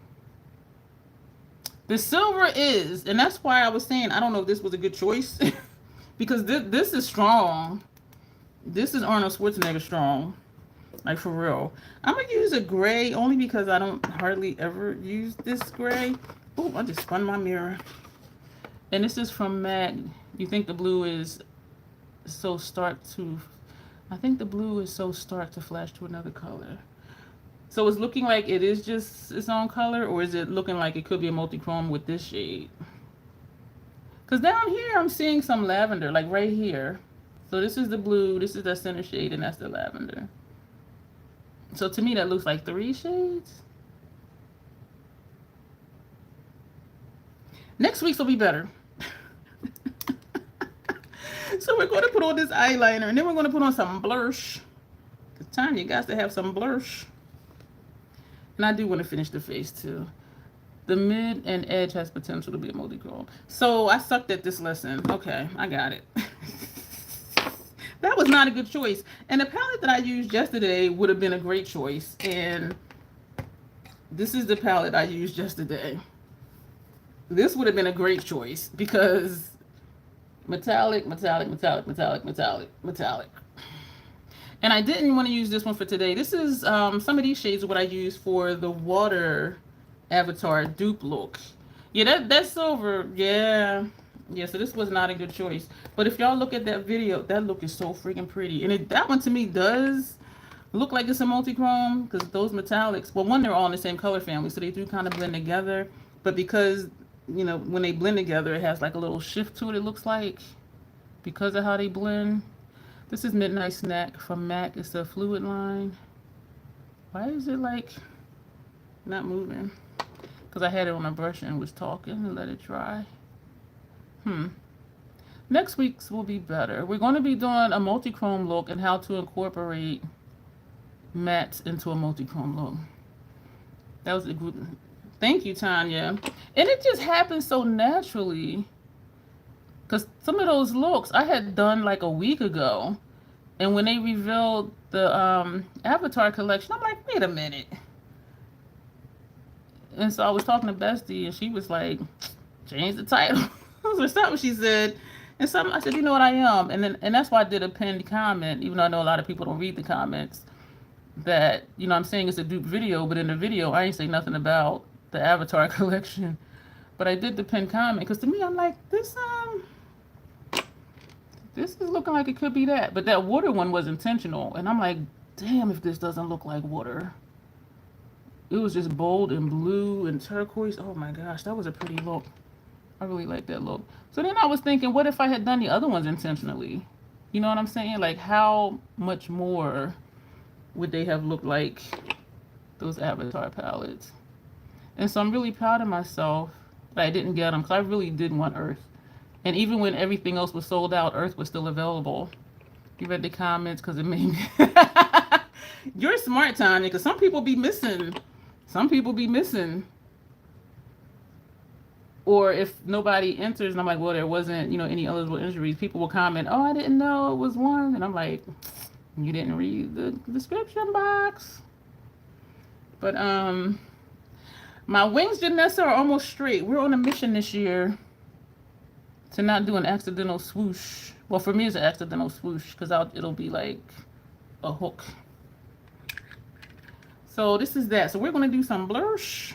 The silver is, and that's why I was saying I don't know if this was a good choice. Because this is strong. This is Arnold Schwarzenegger strong. Like, for real. I'm going to use a gray only because I don't hardly ever use this gray. Oh, I just spun my mirror. And this is from MAC. You think the blue is so stark to... I think the blue is so stark to flash to another color. So it's looking like it is just its own color, or is it looking like it could be a multichrome with this shade? Because down here I'm seeing some lavender, like right here. So this is the blue, this is the center shade, and that's the lavender. So to me that looks like 3 shades. Next week's will be better. So we're going to put on this eyeliner, and then we're going to put on some blush. Because Tanya got to have some blush. And I do want to finish the face too. The mid and edge has potential to be a multichrome. So I sucked at this lesson. Okay, I got it. That was not a good choice. And the palette that I used yesterday would have been a great choice. And this is the palette I used yesterday. This would have been a great choice because metallic, metallic, metallic, metallic, metallic, metallic. And I didn't want to use this one for today. This is some of these shades are what I use for the water avatar dupe look. Yeah, that's silver. Yeah. Yeah, so this was not a good choice. But if y'all look at that video, that look is so freaking pretty. And that one to me does look like it's a multichrome because those metallics, well, one, they're all in the same color family, so they do kind of blend together. But because, you know, when they blend together, it has like a little shift to it, it looks like, because of how they blend. This is Midnight Snack from MAC. It's a fluid line. Why is it like not moving? Because I had it on a brush and was talking and let it dry. Next week's will be better. We're going to be doing a multichrome look and how to incorporate mattes into a multichrome look. That was a good... Thank you, Tanya. And it just happened so naturally. Because some of those looks I had done like a week ago. And when they revealed the Avatar collection, I'm like, wait a minute. And so I was talking to Bestie, and she was like, change the title. Or something she said. And something I said, you know what, I am. And that's why I did a pinned comment, even though I know a lot of people don't read the comments, that, you know, I'm saying it's a dupe video, but in the video I ain't say nothing about the Avatar collection. But I did the pinned comment because to me I'm like, this is looking like it could be that. But that water one was intentional. And I'm like, damn if this doesn't look like water. It was just bold and blue and turquoise. Oh my gosh, that was a pretty look. I really like that look. So then I was thinking, what if I had done the other ones intentionally? You know what I'm saying? Like, how much more would they have looked like those Avatar palettes? And so I'm really proud of myself that I didn't get them, because I really did want Earth. And even when everything else was sold out, Earth was still available. You read the comments because it made me. You're smart, Tanya, because some people be missing. Some people be missing. Or if nobody enters, and I'm like, well, there wasn't, any eligible injuries, people will comment, oh, I didn't know it was one. And I'm like, you didn't read the description box. But my wings, Janessa, are almost straight. We're on a mission this year to not do an accidental swoosh. Well, for me, it's an accidental swoosh because it'll be like a hook. So this is that. So we're going to do some blush.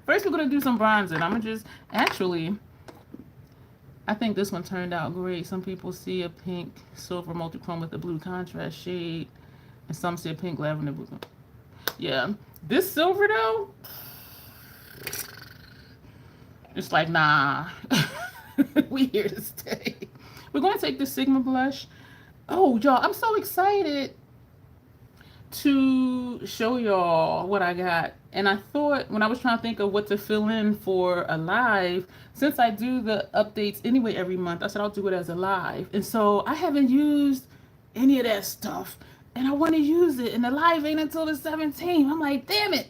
First, we're going to do some bronzer. I'm going to just, actually, I think this one turned out great. Some people see a pink silver multichrome with a blue contrast shade. And some see a pink lavender blue. Yeah. This silver, though, it's like, nah. We here to stay. We're going to take the Sigma blush. Oh, y'all, I'm so excited to show y'all what I got. And I thought, when I was trying to think of what to fill in for a live, since I do the updates anyway every month, I said I'll do it as a live. And so I haven't used any of that stuff. And I want to use it. And the live ain't until the 17th. I'm like, damn it.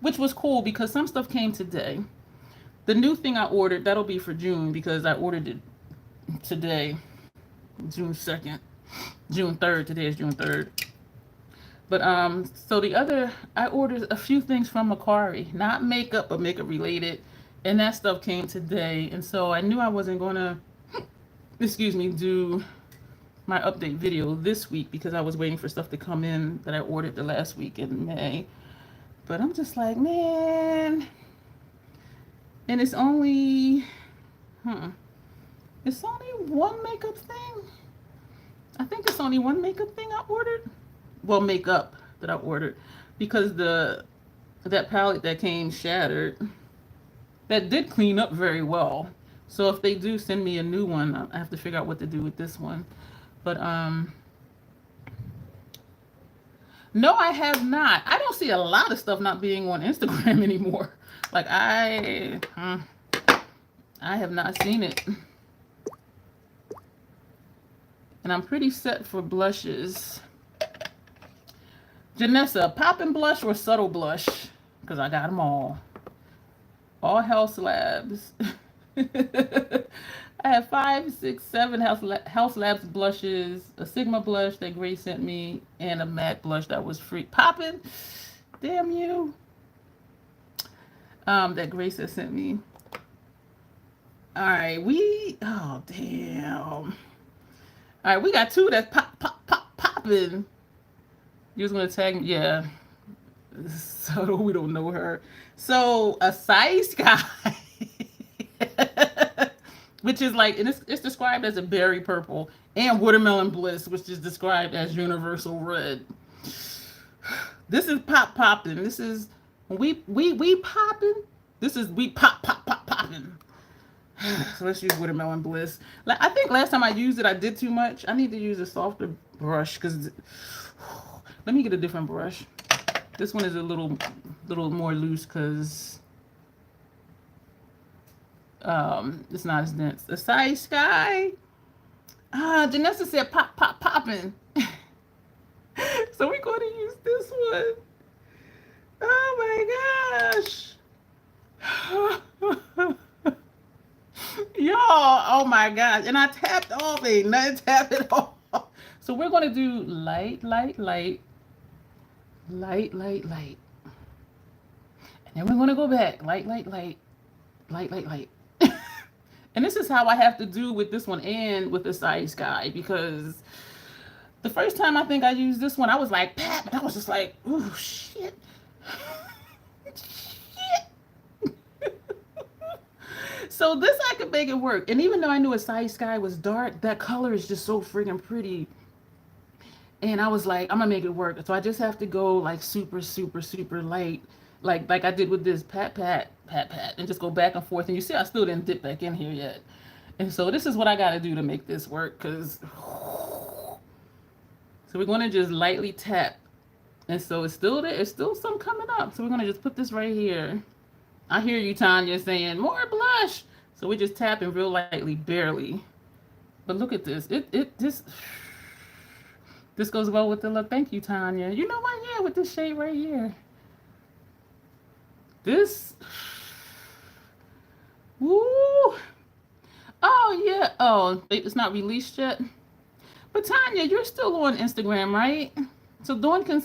Which was cool because some stuff came today. The new thing I ordered, that'll be for June because I ordered it today, June 2nd. June 3rd. Today is June 3rd. But so the other, I ordered a few things from Macari, not makeup, but makeup related. And that stuff came today. And so I knew I wasn't going to, do my update video this week because I was waiting for stuff to come in that I ordered the last week in May. But I'm just like, man. And it's only, it's only one makeup thing. I think it's only one makeup thing I ordered. Well, makeup that I ordered because that palette that came shattered, that did clean up very well. So if they do send me a new one, I have to figure out what to do with this one. But no, I have not. I don't see a lot of stuff not being on Instagram anymore. Like I have not seen it. And I'm pretty set for blushes. Janessa, poppin' blush or subtle blush? Because I got them all. All Health Labs. I have 5, 6, 7 Health Labs blushes, a Sigma blush that Grace sent me, and a MAC blush that was free. Poppin'? Damn you. That Grace has sent me. All right, oh, damn. All right, we got 2 that's poppin'. You was gonna tag me, yeah. So we don't know her. So a Acai Sky, which is like, and it's described as a berry purple, and Watermelon Bliss, which is described as universal red. This is poppin'. This is we poppin'. This is we poppin'. So let's use Watermelon Bliss. Like I think last time I used it, I did too much. I need to use a softer brush because. Let me get a different brush. This one is a little more loose because it's not as dense. The Acai Sky. Janessa said poppin'. So we're going to use this one. Oh my gosh. Y'all, oh my gosh. And I tapped off a nut, tap it off. So we're going to do light. And then we're going to go back. Light. And this is how I have to do with this one and with the Acai Sky because the first time I think I used this one, I was like, pat, and I was just like, ooh, shit. So this, I could make it work. And even though I knew Acai Sky was dark, that color is just so friggin' pretty. And I was like, I'm gonna make it work. So I just have to go like super light, like I did with this pat, and just go back and forth. And you see, I still didn't dip back in here yet. And so this is what I gotta do to make this work. Cause so we're gonna just lightly tap, and so it's still there. It's still some coming up. So we're gonna just put this right here. I hear you, Tanya, saying more blush. So we're just tapping real lightly, barely. But look at this. This goes well with the look. Thank you, Tanya. You know what? Yeah, with this shade right here. This. Woo. Oh, yeah. Oh, it's not released yet. But Tanya, you're still on Instagram, right? So Dawn can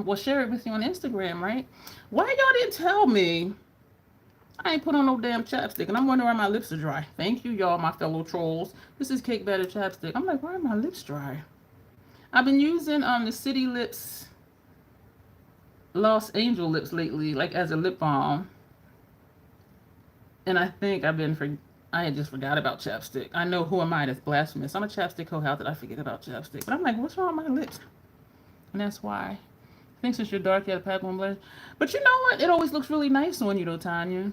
well, share it with you on Instagram, right? Why y'all didn't tell me? I ain't put on no damn chapstick, and I'm wondering why my lips are dry. Thank you, y'all, my fellow trolls. This is Cake Batter chapstick. I'm like, why are my lips dry? I've been using the City Lips Lost Angel lips lately, like as a lip balm. And I think I had just forgot about chapstick. I know, who am I that's blasphemous? I'm a chapstick hoe. How did I forget about chapstick? But I'm like, what's wrong with my lips? And that's why. I think since you're dark, you had to pack one blush. But you know what? It always looks really nice on you, though, Tanya.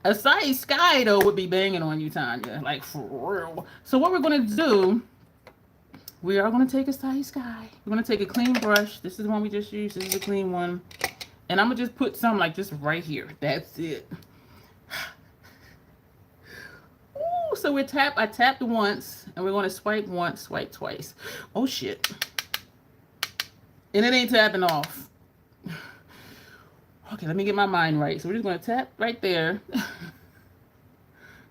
A size sky, though, would be banging on you, Tanya. Like, for real. So what we're going to do, we are going to take a size sky. We're going to take a clean brush. This is the one we just used. This is a clean one. And I'm going to just put some, like, just right here. That's it. Ooh, so I tapped once, and we're going to swipe once, swipe twice. Oh, shit. And it ain't tapping off. Okay, let me get my mind right. So we're just going to tap right there. And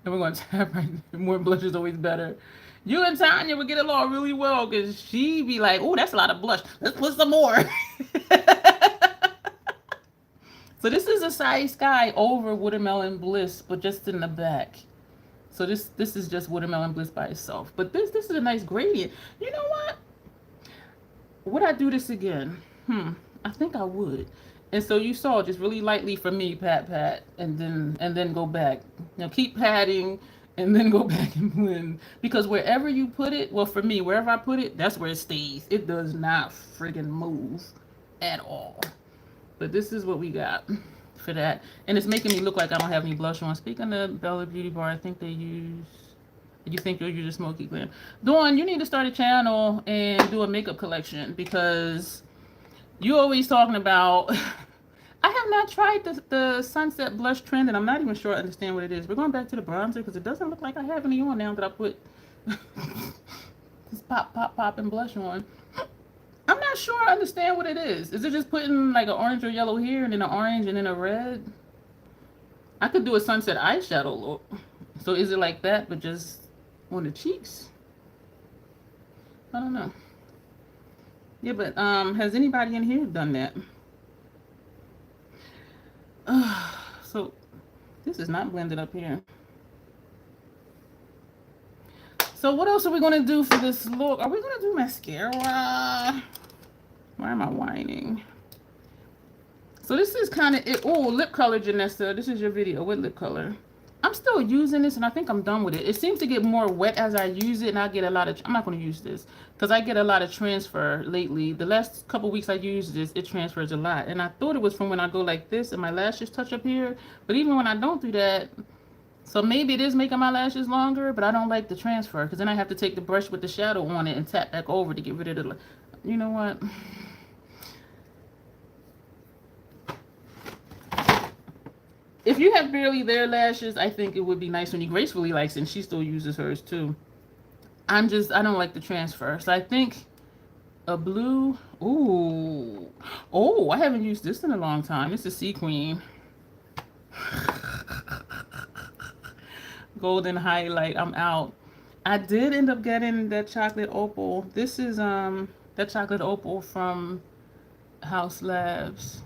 we're going to tap right there. More blush is always better. You and Tanya would get along really well because she be like, oh, that's a lot of blush. Let's put some more. So this is a size sky over Watermelon Bliss, but just in the back. So this is just Watermelon Bliss by itself. But this is a nice gradient. You know what? Would I do this again? I think I would. And so you saw just really lightly for me, pat, and then go back. You know, keep patting and then go back and blend. Because wherever you put it, well, for me, wherever I put it, that's where it stays. It does not friggin' move at all. But this is what we got for that. And it's making me look like I don't have any blush on. Speaking of Bella Beauty Bar, I think they use... You think you'll use a smoky glam. Dawn, you need to start a channel and do a makeup collection because you always talking about... I have not tried the Sunset Blush trend, and I'm not even sure I understand what it is. We're going back to the bronzer because it doesn't look like I have any on now that I put this pop, and blush on. I'm not sure I understand what it is. Is it just putting like an orange or yellow here and then an orange and then a red? I could do a sunset eyeshadow look. So is it like that, but just on the cheeks? I don't know. Yeah, but has anybody in here done that? So this is not blended up here. So what else are we going to do for this look? Are we going to do mascara? Why am I whining? So this is kind of it. Oh, lip color, Janessa. This is your video. What lip color? I'm still using this, and I think I'm done with it. It seems to get more wet as I use it, and I get a lot of... I'm not going to use this because I get a lot of transfer lately. The last couple weeks I used this, it transfers a lot. And I thought it was from when I go like this and my lashes touch up here. But even when I don't do that... So maybe it is making my lashes longer, but I don't like the transfer because then I have to take the brush with the shadow on it and tap back over to get rid of the... You know what? If you have barely there lashes, I think it would be nice when you gracefully likes it, and she still uses hers too. I don't like the transfer. So I think a blue... Ooh. Oh, I haven't used this in a long time. This is Sea Queen. Golden highlight. I'm out. I did end up getting that chocolate opal. This is that chocolate opal from House Labs.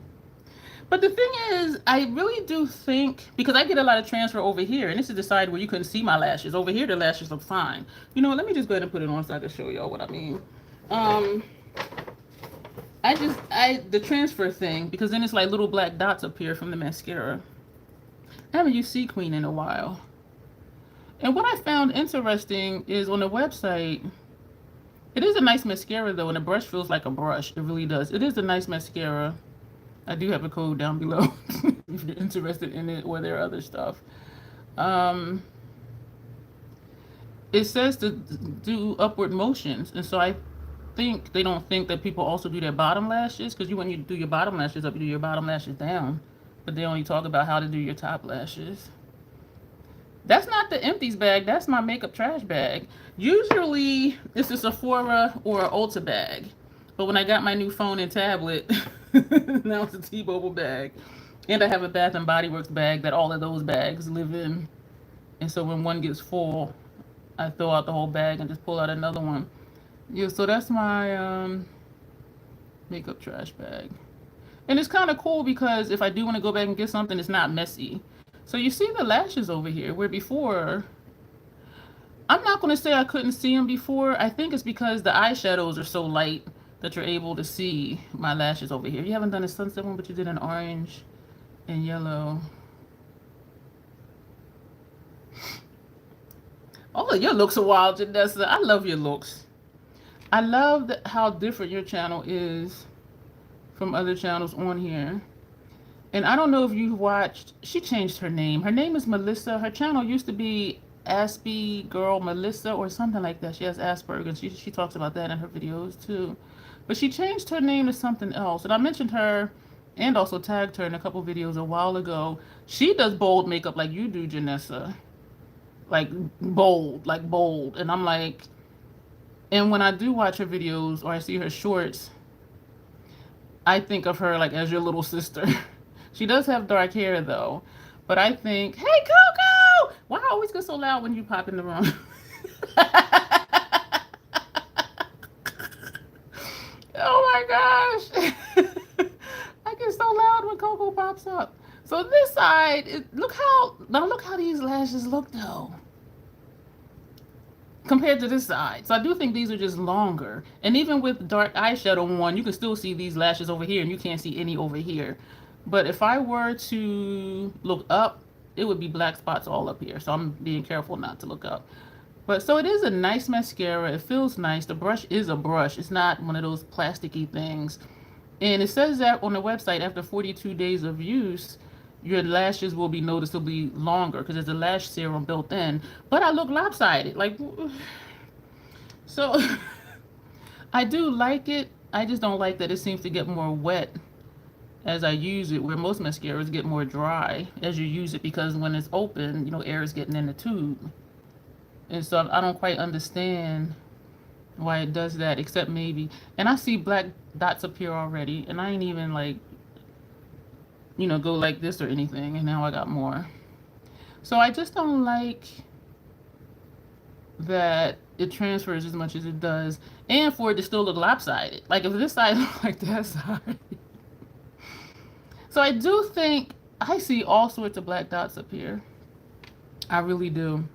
But the thing is, I really do think, because I get a lot of transfer over here, and this is the side where you couldn't see my lashes. Over here, the lashes look fine. You know what, let me just go ahead and put it on so I can show y'all what I mean. The transfer thing, because then it's like little black dots up here from the mascara. I haven't used Sea Queen in a while. And what I found interesting is on the website, it is a nice mascara though, and the brush feels like a brush. It really does. It is a nice mascara. I do have a code down below if you're interested in it or there are other stuff. It says to do upward motions, and so I think they don't think that people also do their bottom lashes, because when you do your bottom lashes up, you do your bottom lashes down, but they only talk about how to do your top lashes. That's not the empties bag. That's my makeup trash bag. Usually, it's a Sephora or an Ulta bag. But when I got my new phone and tablet, now it's a T-Mobile bag. And I have a Bath and Body Works bag that all of those bags live in. And so when one gets full, I throw out the whole bag and just pull out another one. Yeah, so that's my makeup trash bag. And it's kind of cool because if I do want to go back and get something, it's not messy. So you see the lashes over here, where before, I'm not going to say I couldn't see them before. I think it's because the eyeshadows are so light that you're able to see my lashes over here. You haven't done a sunset one, but you did an orange and yellow. Oh, your looks are wild, Janessa. I love your looks. I love how different your channel is from other channels on here. And I don't know if you've watched, she changed her name. Her name is Melissa. Her channel used to be Aspie Girl Melissa or something like that. She has Asperger's. She talks about that in her videos too. But she changed her name to something else. And I mentioned her and also tagged her in a couple videos a while ago. She does bold makeup like you do, Janessa. Like bold. And I'm like, and when I do watch her videos or I see her shorts, I think of her like as your little sister. She does have dark hair though. But I think, hey Coco! Why I always get so loud when you pop in the room? Oh my gosh. I get so loud when Coco pops up. So this side, look how these lashes look though. Compared to this side. So I do think these are just longer. And even with dark eyeshadow on, you can still see these lashes over here and you can't see any over here. But if I were to look up, it would be black spots all up here. So I'm being careful not to look up. But so it is a nice mascara. It feels nice. The brush is a brush. It's not one of those plasticky things. And it says that on the website, after 42 days of use, your lashes will be noticeably longer because there's a lash serum built in. But I look lopsided. Like, so I do like it. I just don't like that it seems to get more wet as I use it, where most mascaras get more dry as you use it because when it's open, you know, air is getting in the tube. And so I don't quite understand why it does that, except maybe, and I see black dots appear already, and I ain't even like, you know, go like this or anything, and now I got more. So I just don't like that it transfers as much as it does, and for it to still look lopsided. Like if this side looked like that side. So I do think I see all sorts of black dots up here. I really do.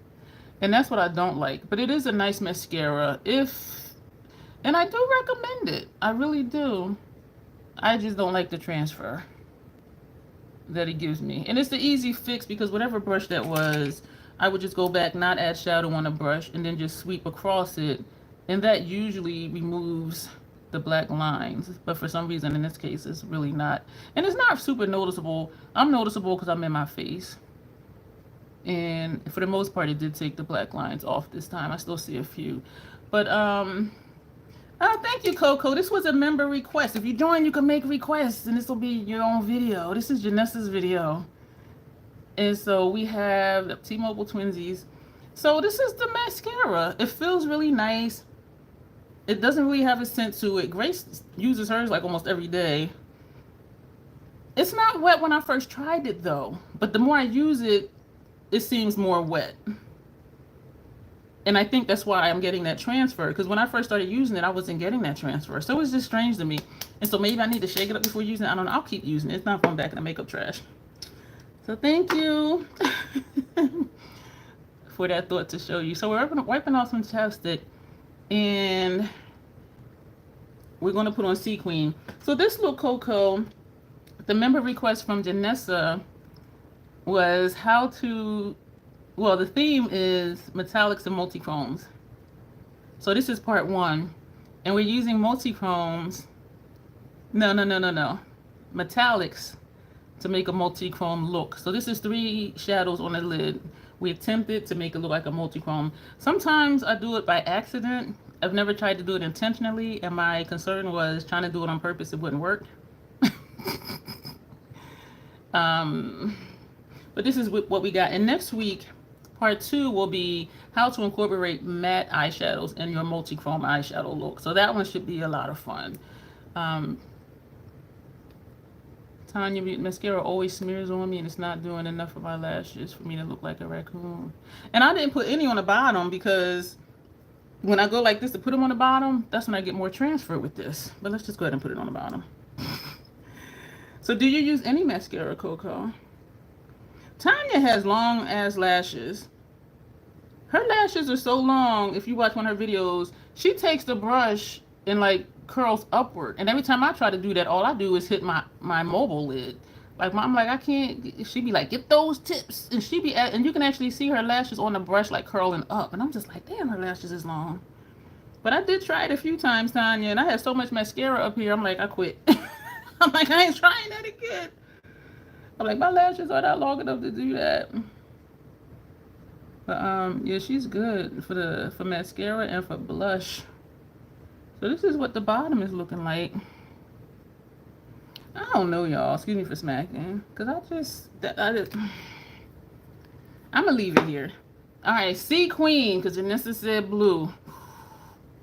And that's what I don't like. But it is a nice mascara. And I do recommend it. I really do. I just don't like the transfer that it gives me. And it's the easy fix because whatever brush that was, I would just go back, not add shadow on a brush, and then just sweep across it. And that usually removes the black lines. But for some reason, in this case, it's really not. And it's not super noticeable. I'm noticeable because I'm in my face. And for the most part, it did take the black lines off this time. I still see a few. But, oh, thank you, Coco. This was a member request. If you join, you can make requests, and this will be your own video. This is Janessa's video. And so we have T-Mobile Twinsies. So this is the mascara. It feels really nice. It doesn't really have a scent to it. Grace uses hers like almost every day. It's not wet when I first tried it, though. But the more I use it, it seems more wet. And I think that's why I'm getting that transfer. Because when I first started using it, I wasn't getting that transfer. So it's just strange to me. And so maybe I need to shake it up before using it. I don't know. I'll keep using it. It's not going back in the makeup trash. So thank you for that thought to show you. So we're wiping off some chapstick. And we're going to put on Sea Queen. So this look, Coco, the member request from Janessa was how to, well, the theme is metallics and multichromes. So this is part 1. And we're using multichromes, no, metallics to make a multichrome look. So this is 3 shadows on the lid. We attempted to make it look like a multichrome. Sometimes I do it by accident. I've never tried to do it intentionally, and my concern was trying to do it on purpose, it wouldn't work. But this is what we got. And next week, part 2 will be how to incorporate matte eyeshadows in your multi-chrome eyeshadow look. So that one should be a lot of fun. Tanya, mascara always smears on me and it's not doing enough for my lashes for me to look like a raccoon. And I didn't put any on the bottom because when I go like this to put them on the bottom, that's when I get more transfer with this. But let's just go ahead and put it on the bottom. So do you use any mascara, Coco? Tanya has long ass lashes. Her lashes are so long, if you watch one of her videos, she takes the brush and like curls upward. And every time I try to do that, all I do is hit my mobile lid. Like I'm like, I can't, she be like, get those tips. And she be, and you can actually see her lashes on the brush like curling up. And I'm just like, damn, her lashes is long. But I did try it a few times, Tanya, and I had so much mascara up here, I'm like, I quit. I'm like, I ain't trying that again. I'm like, my lashes are not long enough to do that. But yeah, she's good for mascara and for blush. So this is what the bottom is looking like. I don't know, y'all. Excuse me for smacking, cause I'm gonna leave it here. All right, C Queen, cause Janessa said blue.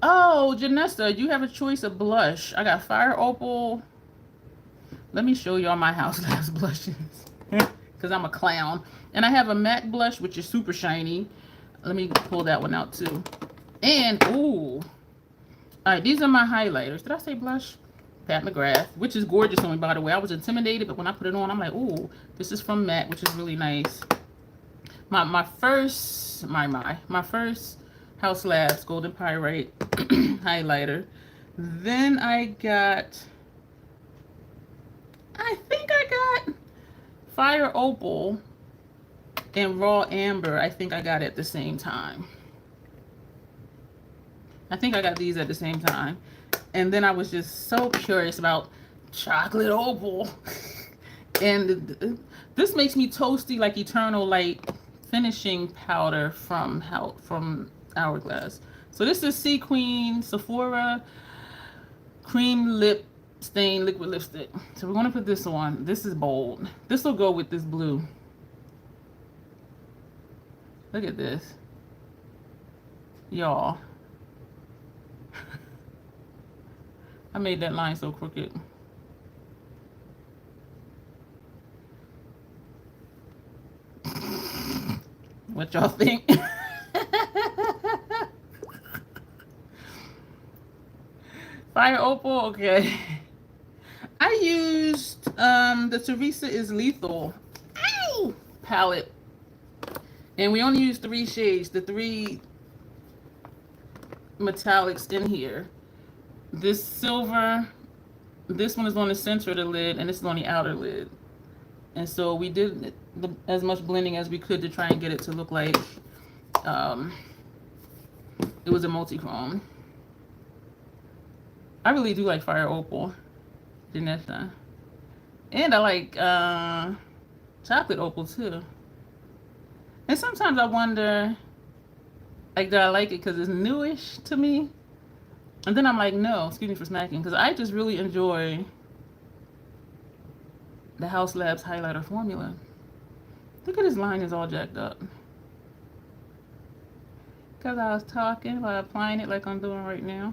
Oh, Janessa, you have a choice of blush. I got Fire Opal. Let me show y'all my House Labs blushes. Because I'm a clown. And I have a matte blush, which is super shiny. Let me pull that one out, too. And, ooh. Alright, these are my highlighters. Did I say blush? Pat McGrath, which is gorgeous on me, by the way. I was intimidated, but when I put it on, I'm like, ooh. This is from Matte, which is really nice. My first House Labs Golden Pyrite highlighter. Then I think I got Fire Opal and Raw Amber. I think I got at the same time. I think I got these at the same time. And then I was just so curious about Chocolate Opal. And this makes me toasty like Eternal Light finishing powder from Hourglass. So this is C Queen Sephora Cream Lip Stain Liquid Lipstick. So we're going to put this on. This is bold. This will go with this blue. Look at this. Y'all. I made that line so crooked. What y'all think? Fire Opal, okay. I used the Teresa is Lethal palette. And we only used 3 shades, the 3 metallics in here. This silver, this one is on the center of the lid, and this is on the outer lid. And so we did as much blending as we could to try and get it to look like it was a multi-chrome. I really do like Fire Opal, Janessa. And I like Chocolate Opal too. And sometimes I wonder, like, do I like it because it's newish to me? And then I'm like, no, excuse me for smacking, because I just really enjoy the House Labs highlighter formula. Look at this line is all jacked up. Because I was talking about applying it like I'm doing right now.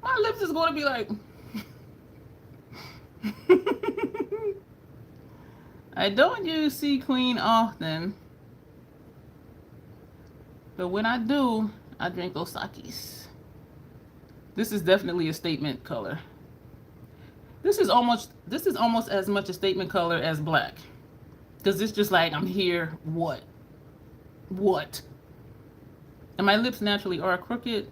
My lips is going to be like... I don't use C Queen often. But when I do, I drink those sakis. This is definitely a statement color. This is almost as much a statement color as black. Because it's just like, I'm here, what? What? And my lips naturally are crooked.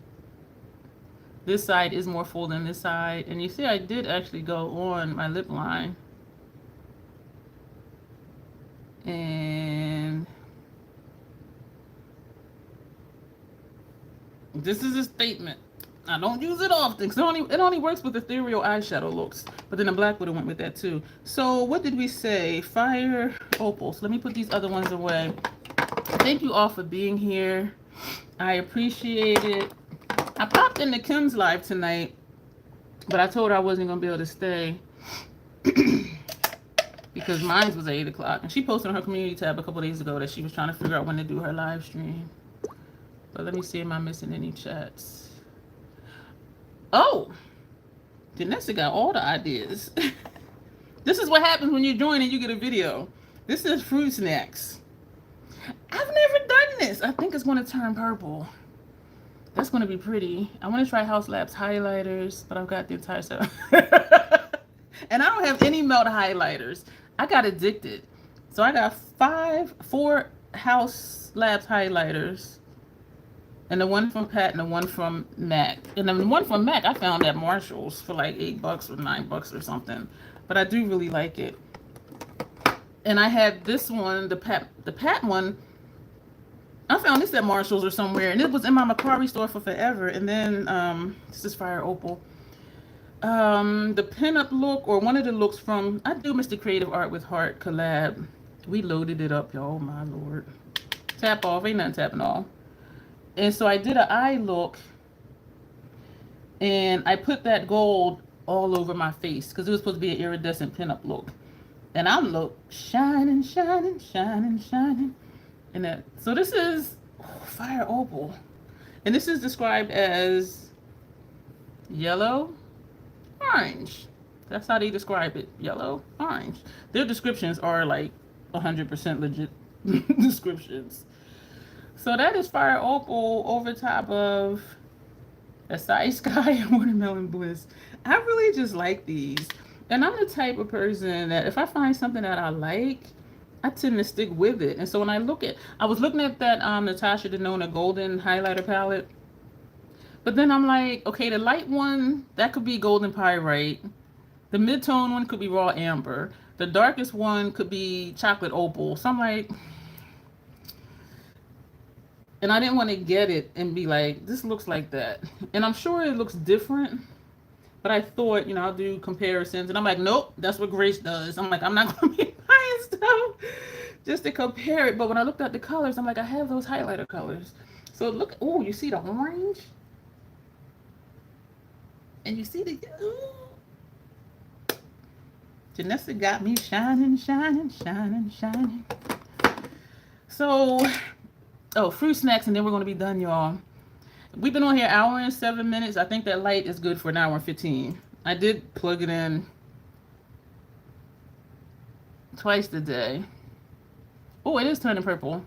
This side is more full than this side. And you see, I did actually go on my lip line. And this is a statement. I don't use it often because it only works with ethereal eyeshadow looks. But then the black would have went with that too. So what did we say? Fire Opal. So let me put these other ones away. Thank you all for being here. I appreciate it. I popped into Kim's live tonight, but I told her I wasn't going to be able to stay because mine was at 8 o'clock. And she posted on her community tab a couple days ago that she was trying to figure out when to do her live stream. But let me see, am I missing any chats? Oh, Janessa got all the ideas. This is what happens when you join and you get a video. This is fruit snacks. I've never done this. I think it's going to turn purple. That's going to be pretty. I want to try House Labs highlighters, but I've got the entire set. And I don't have any melt highlighters. I got addicted. So I got 4 House Labs highlighters. And the one from Pat and the one from Mac. And the one from Mac I found at Marshall's for like $8 or $9 or something. But I do really like it. And I had this one, the Pat one. I found this at Marshall's or somewhere, and it was in my Macari store for forever. And then this is Fire Opal. The pinup look, or one of the looks from, I do Mr. Creative Art with Heart collab. We loaded it up, y'all. Oh my lord. Tap off, ain't nothing tapping off. And so I did an eye look, and I put that gold all over my face because it was supposed to be an iridescent pinup look. And I'm look shining, shining, shining, shining. And that, so this is Fire Opal. And this is described as yellow, orange. That's how they describe it. Yellow, orange. Their descriptions are like 100% legit descriptions. So that is Fire Opal over top of Acai Sky and Watermelon Bliss. I really just like these. And I'm the type of person that if I find something that I like, I tend to stick with it. And so when I was looking at that Natasha Denona Golden Highlighter Palette. But then I'm like, okay, the light one, that could be Golden Pyrite. The mid-tone one could be Raw Amber. The darkest one could be Chocolate Opal. So I'm like, and I didn't want to get it and be like, this looks like that. And I'm sure it looks different. But I thought, I'll do comparisons. And I'm like, nope, that's what Grace does. I'm like, I'm not going to be buying stuff just to compare it. But when I looked at the colors, I'm like, I have those highlighter colors. So look, oh, you see the orange? And you see the, ooh. Janessa got me shining, shining, shining, shining. So, fruit snacks, and then we're going to be done, y'all. We've been on here 1 hour and 7 minutes. I think that light is good for 1 hour and 15. I did plug it in twice today. Oh, it is turning purple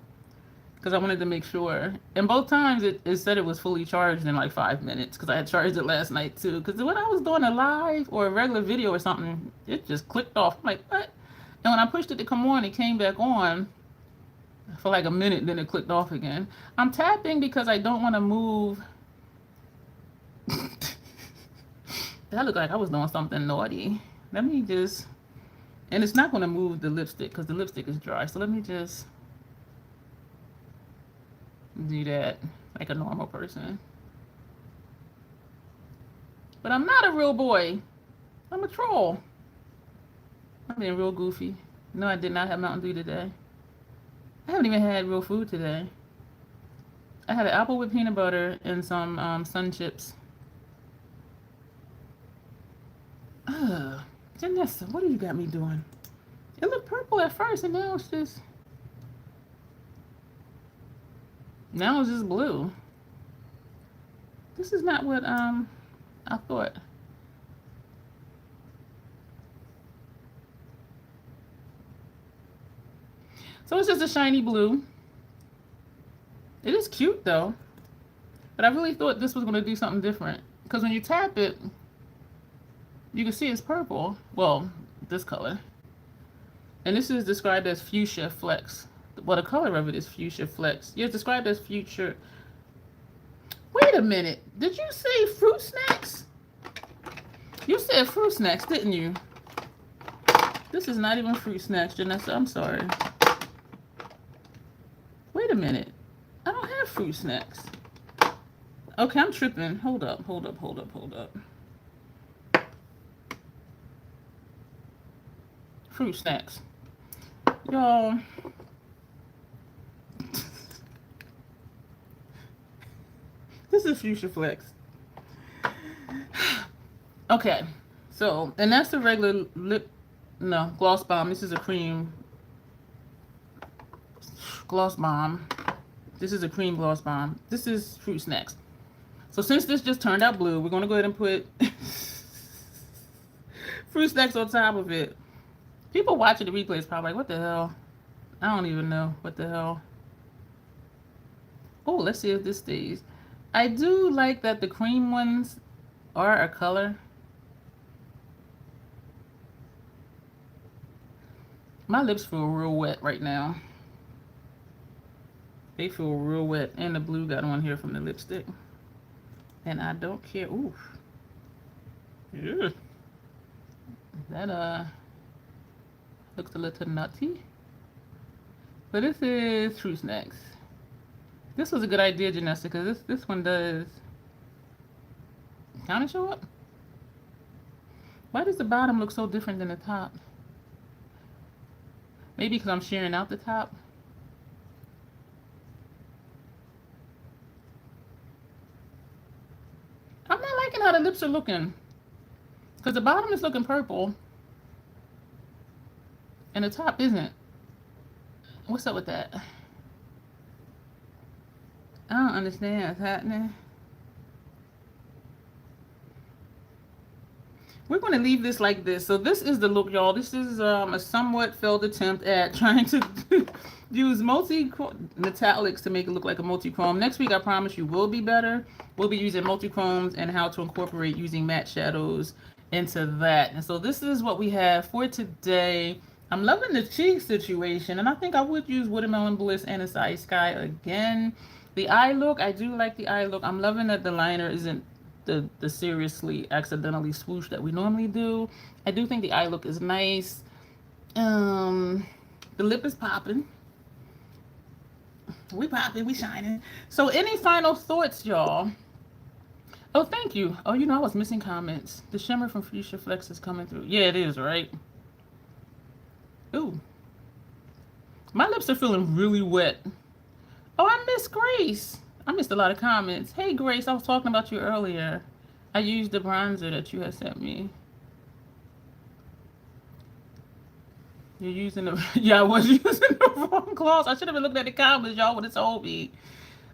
because I wanted to make sure. And both times it said it was fully charged in like 5 minutes because I had charged it last night too. Because when I was doing a live or a regular video or something, it just clicked off. I'm like, what? And when I pushed it to come on, it came back on for like a minute, then it clicked off again. I'm tapping because I don't want to move. That looked like I was doing something naughty. Let me just, and it's not going to move the lipstick because the lipstick is dry. So let me just do that like a normal person. But I'm not a real boy. I'm a troll. I'm being real goofy. No, I did not have Mountain Dew today. I haven't even had real food today. I had an apple with peanut butter and some sun chips. Janessa, what do you got me doing? It looked purple at first and now it's just blue. This is not what I thought. So it's just a shiny blue. It is cute though. But I really thought this was going to do something different. Because when you tap it, you can see it's purple. Well, this color. And this is described as Fuchsia Flex. Well, the color of it is Fuchsia Flex. Yeah, it's described as Future. Wait a minute. Did you say fruit snacks? You said fruit snacks, didn't you? This is not even fruit snacks, Janessa. I'm sorry. Wait a minute. I don't have fruit snacks. Okay, I'm tripping. Hold up. Fruit snacks. Y'all. This is Fuchsia Flex. Okay. So, and that's the regular lip No, Gloss Bomb. This is a cream gloss bomb. This is a cream gloss bomb. This is Fruit Snacks. So since this just turned out blue, we're going to go ahead and put Fruit Snacks on top of it. People watching the replays probably like, what the hell? I don't even know what the hell. Oh, let's see if this stays. I do like that the cream ones are a color. My lips feel real wet right now. They feel real wet. And the blue got on here from the lipstick. And I don't care. Ooh. Yeah. That looks a little nutty. But this is Fruit Snacks. This was a good idea, Janessa, because this one does kind of show up. Why does the bottom look so different than the top? Maybe because I'm shearing out the top. I'm not liking how the lips are looking. Because the bottom is looking purple. And the top isn't. What's up with that? I don't understand what's happening. We're going to leave this like this. So this is the look, y'all. This is a somewhat failed attempt at trying to use metallics to make it look like a multi-chrome. Next week, I promise you, will be better. We'll be using multi-chromes and how to incorporate using matte shadows into that. And so this is what we have for today. I'm loving the cheek situation, and I think I would use Watermelon Bliss and Acai Sky again. The eye look, I do like the eye look. I'm loving that the liner isn't the seriously accidentally swoosh that we normally do. I do think the eye look is nice. The lip is popping. We popping, we shining. So any final thoughts, y'all? Oh, thank you. Oh, you know, I was missing comments. The shimmer from Fuchsia Flex is coming through. Yeah, it is, right? Ooh. My lips are feeling really wet. Oh, I miss Grace. I missed a lot of comments. Hey, Grace, I was talking about you earlier. I used the bronzer that you had sent me. You're using the... Yeah, I was using the wrong gloss. I should have been looking at the comments. Y'all would have told me.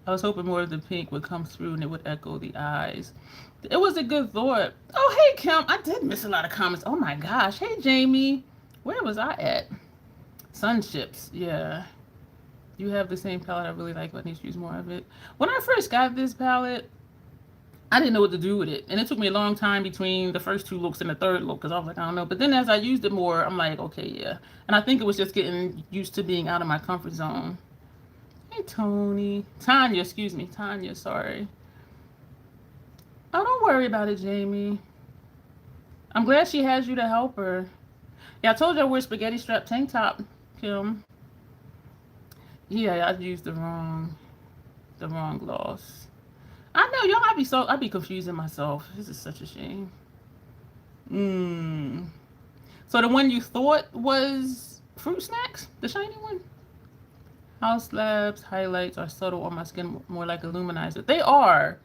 I was hoping more of the pink would come through and it would echo the eyes. It was a good thought. Oh, hey, Kim. I did miss a lot of comments. Oh, my gosh. Hey, Jamie. Where was I at? Sunships. Yeah. You have the same palette I really like, but I need to use more of it. When I first got this palette, I didn't know what to do with it. And it took me a long time between the first two looks and the third look because I was like, I don't know. But then as I used it more, I'm like, okay, yeah. And I think it was just getting used to being out of my comfort zone. Hey, Tony. Tanya, excuse me. Tanya, sorry. Oh, don't worry about it, Jamie. I'm glad she has you to help her. Yeah, I told you I wear spaghetti strap tank top, Kim. Yeah, I used the wrong gloss. I know, y'all. I'd be confusing myself. This is such a shame. So the one you thought was Fruit Snacks, the shiny one. House Labs highlights are subtle on my skin, more like a luminizer. They are,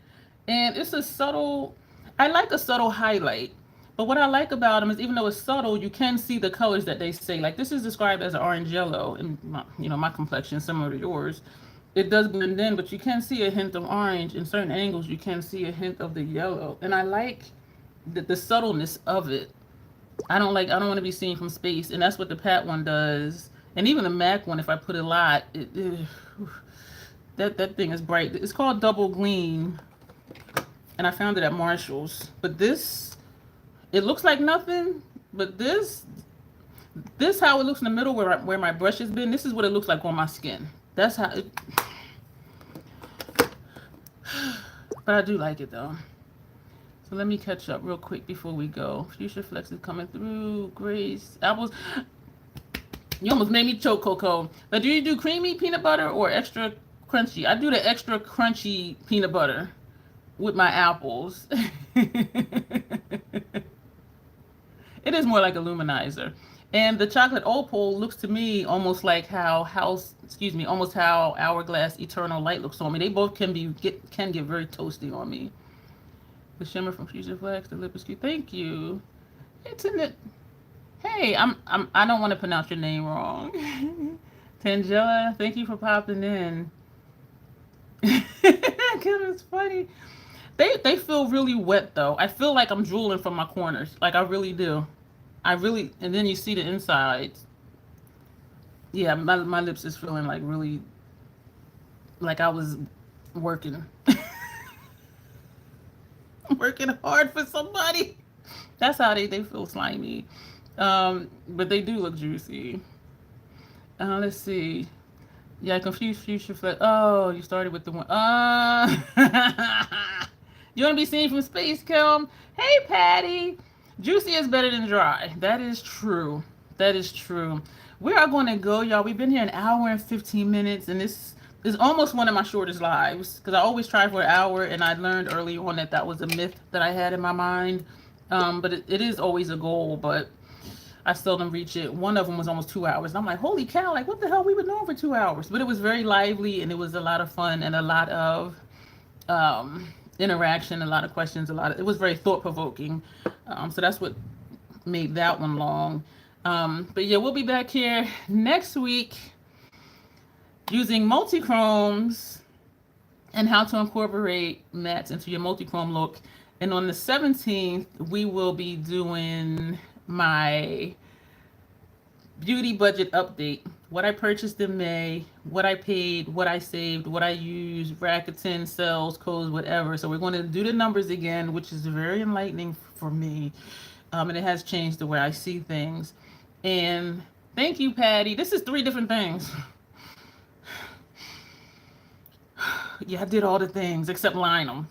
and it's a subtle. I like a subtle highlight. But what I like about them is even though it's subtle, you can see the colors that they say. Like this is described as an orange yellow, and my complexion is similar to yours. It does blend in, but you can see a hint of orange. In certain angles, you can see a hint of the yellow. And I like the subtleness of it. I don't want to be seen from space, and that's what the Pat one does. And even the MAC one, if I put a lot, that thing is bright. It's called Double Gleam, and I found it at Marshall's. But this... It looks like nothing, but this how it looks in the middle where my brush has been. This is what it looks like on my skin. That's how it... But I do like it though. So let me catch up real quick before we go. Fuchsia Flex is coming through. Grace. Apples. You almost made me choke, Coco. But do you do creamy peanut butter or extra crunchy? I do the extra crunchy peanut butter with my apples. It is more like a luminizer. And the chocolate opal looks to me almost like how almost how Hourglass Eternal Light looks on me. They both can get very toasty on me. The shimmer from Fuchsia Flex, the lip is cute. Thank you. Hey, Tinette. Hey, Hey, I don't want to pronounce your name wrong. Tangela, thank you for popping in. Cause it's funny. They feel really wet though. I feel like I'm drooling from my corners. Like I really do. I really, and then you see the insides. Yeah, my lips is feeling like really, like I was working, working hard for somebody. That's how they feel slimy. But they do look juicy. Let's see. Yeah, confused future flex. Oh, you started with the one. You want to be seen from space, Kelm? Hey, Patty. Juicy is better than dry. That is true. That is true. We are going to go, y'all. We've been here an hour and 15 minutes, and this is almost one of my shortest lives because I always try for an hour, and I learned early on that that was a myth that I had in my mind. But it is always a goal, but I seldom reach it. One of them was almost 2 hours. And I'm like, holy cow, like what the hell we been doing for 2 hours? But it was very lively and it was a lot of fun and a lot of interaction, a lot of questions, it was very thought provoking. So that's what made that one long. But yeah, we'll be back here next week using multichromes and how to incorporate mattes into your multichrome look. And on the 17th, we will be doing my beauty budget update. What I purchased in May, what I paid, what I saved, what I used, Rakuten, sales, codes, whatever. So we're going to do the numbers again, which is very enlightening for me. And it has changed the way I see things. And thank you, Patty. This is 3 different things. Yeah, I did all the things except line them.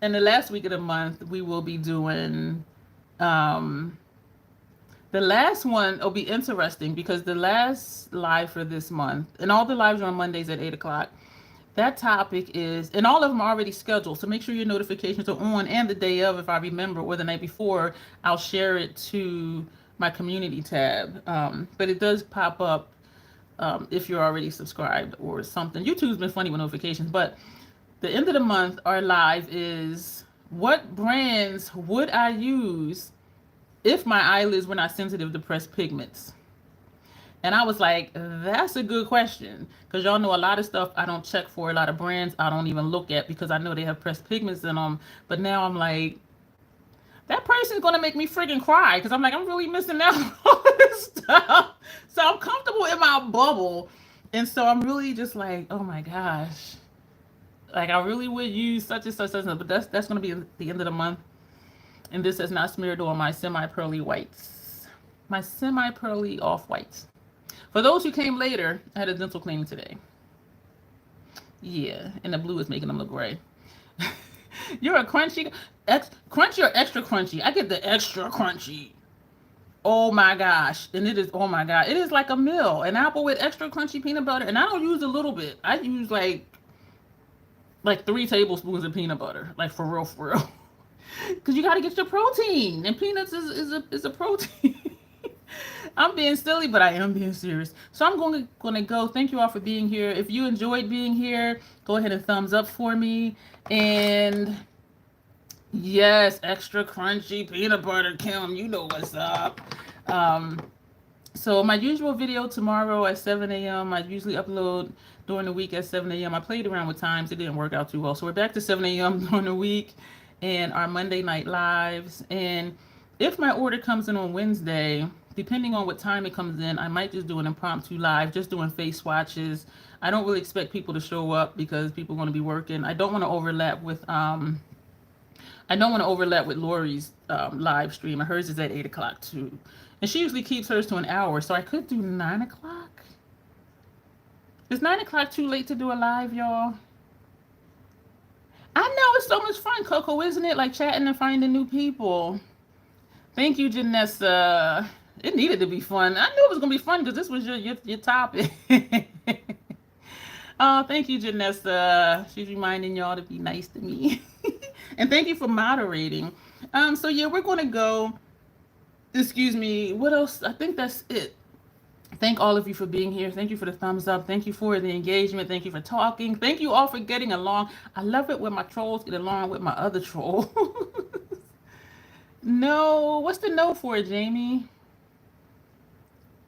And the last week of the month, we will be doing, the last one will be interesting because the last live for this month, and all the lives are on Mondays at 8 o'clock. That topic is, and all of them are already scheduled. So make sure your notifications are on, and the day of, if I remember, or the night before, I'll share it to my community tab. But it does pop up if you're already subscribed or something. YouTube's been funny with notifications, but the end of the month, our live is what brands would I use if my eyelids were not sensitive to pressed pigments? And I was like, that's a good question. Because y'all know a lot of stuff I don't check for. A lot of brands I don't even look at because I know they have pressed pigments in them. But now I'm like, that person's going to make me freaking cry. Because I'm like, I'm really missing out on all this stuff. So I'm comfortable in my bubble. And so I'm really just like, oh my gosh. Like I really would use such and such, but that's going to be the end of the month. And this has not smeared on my semi-pearly whites. My semi-pearly off-whites. For those who came later, I had a dental cleaning today. Yeah, and the blue is making them look gray. You're a crunchy, crunchy or extra crunchy? I get the extra crunchy. Oh my gosh. And it is, oh my God. It is like a meal. An apple with extra crunchy peanut butter. And I don't use a little bit. I use like 3 tablespoons of peanut butter. Like for real, for real. Because you got to get your protein. And peanuts is a protein. I'm being silly, but I am being serious. So I'm going to go. Thank you all for being here. If you enjoyed being here, go ahead and thumbs up for me. And yes, extra crunchy peanut butter, Kim. You know what's up. So my usual video tomorrow at 7 a.m. I usually upload during the week at 7 a.m. I played around with times. It didn't work out too well. So we're back to 7 a.m. during the week and our Monday night lives. And if my order comes in on Wednesday, depending on what time it comes in, I might just do an impromptu live, just doing face swatches. I don't really expect people to show up because people are going to be working. I don't want to overlap with Lori's live stream. Hers is at 8 o'clock too. And she usually keeps hers to an hour, so I could do 9 o'clock. Is 9 o'clock too late to do a live, y'all? I know, it's so much fun, Coco, isn't it? Like chatting and finding new people. Thank you, Janessa. It needed to be fun. I knew it was going to be fun because this was your topic. Oh, thank you, Janessa. She's reminding y'all to be nice to me. And thank you for moderating. So yeah, we're going to go. Excuse me. What else? I think that's it. Thank all of you for being here. Thank you for the thumbs up. Thank you for the engagement. Thank you for talking. Thank you all for getting along. I love it when my trolls get along with my other trolls. No, what's the no for, Jamie?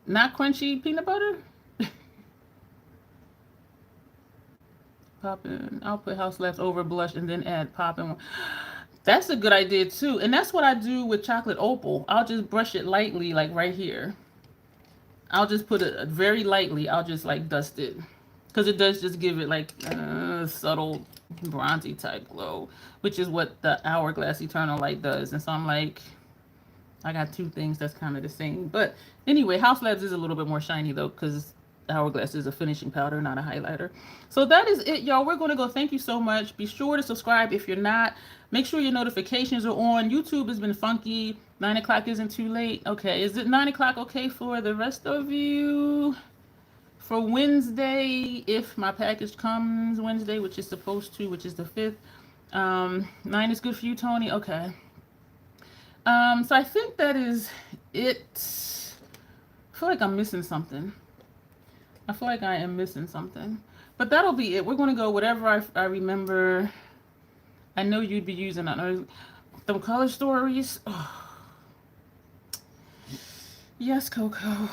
Not crunchy peanut butter? Popping. I'll put house leftover blush and then add popping. That's a good idea too. And that's what I do with chocolate opal. I'll just brush it lightly, like right here. I'll just put it very lightly. I'll just like dust it. Because it does just give it like a subtle bronzy type glow, which is what the Hourglass Eternal Light does. And so I'm like, I got two things that's kind of the same. But anyway, House Labs is a little bit more shiny though, because Hourglass is a finishing powder, not a highlighter. So that is it, y'all. We're going to go. Thank you so much. Be sure to subscribe if you're not. Make sure your notifications are on. YouTube has been funky. 9 o'clock isn't too late. Okay, is it 9 o'clock okay for the rest of you? For Wednesday, if my package comes Wednesday, which is supposed to, which is the 5th. 9 is good for you, Tony? Okay. So I think that is it. I feel like I'm missing something. I feel like I am missing something. But that'll be it. We're going to go whatever I remember. I know you'd be using them color stories. Oh. Yes, Coco.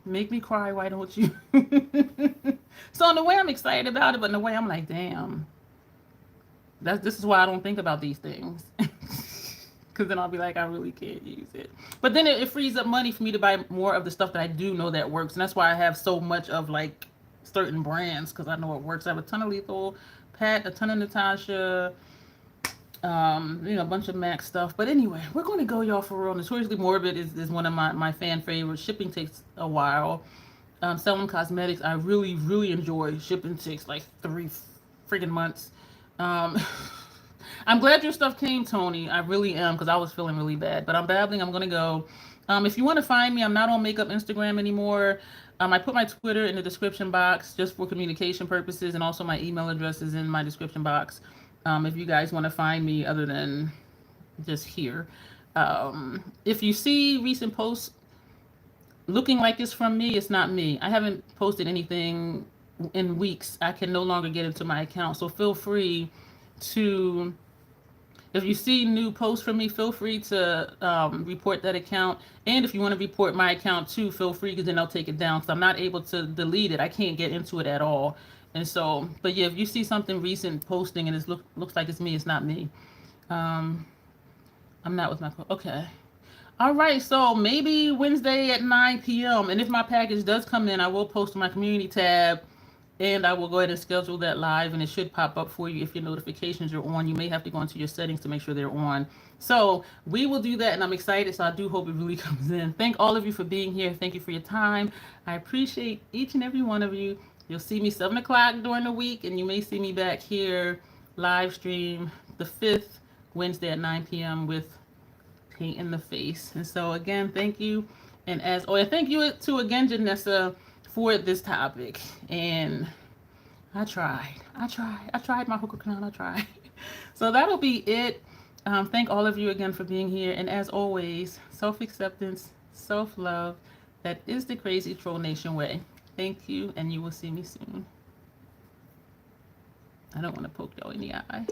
Make me cry, why don't you? So in a way I'm excited about it, but in a way I'm like, damn. This is why I don't think about these things. Because then I'll be like, I really can't use it. But then it frees up money for me to buy more of the stuff that I do know that works. And that's why I have so much of like certain brands, because I know it works. I have a ton of Lethal, Pat, a ton of Natasha, a bunch of MAC stuff. But anyway, we're going to go, y'all, for real. Notoriously Morbid is one of my fan favorites. Shipping takes a while. Selling Cosmetics, I really, really enjoy. Shipping takes like 3 friggin' months. I'm glad your stuff came, Tony. I really am, because I was feeling really bad. But I'm babbling. I'm going to go. If you want to find me, I'm not on Makeup Instagram anymore. I put my Twitter in the description box just for communication purposes, and also my email address is in my description box. If you guys want to find me other than just here. If you see recent posts looking like it's from me, it's not me. I haven't posted anything in weeks. I can no longer get into my account. So feel free to, if you see new posts from me, feel free to report that account. And if you want to report my account too, feel free, because then I'll take it down. So I'm not able to delete it. I can't get into it at all. And so, but yeah, if you see something recent posting and it looks like it's me, it's not me. I'm not with my, okay. All right, so maybe Wednesday at 9 p.m. And if my package does come in, I will post to my community tab, and I will go ahead and schedule that live, and it should pop up for you if your notifications are on. You may have to go into your settings to make sure they're on. So we will do that, and I'm excited, so I do hope it really comes in. Thank all of you for being here. Thank you for your time. I appreciate each and every one of you. You'll see me 7 o'clock during the week, and you may see me back here live stream the 5th, Wednesday at 9 p.m. with Paint in the Face. And so again, thank you. And thank you to again, Janessa, for this topic. And I tried my hookah crown. I tried. So that'll be it. Thank all of you again for being here. And as always, self-acceptance, self-love. That is the Crazy Troll Nation way. Thank you, and you will see me soon. I don't want to poke y'all in the eye.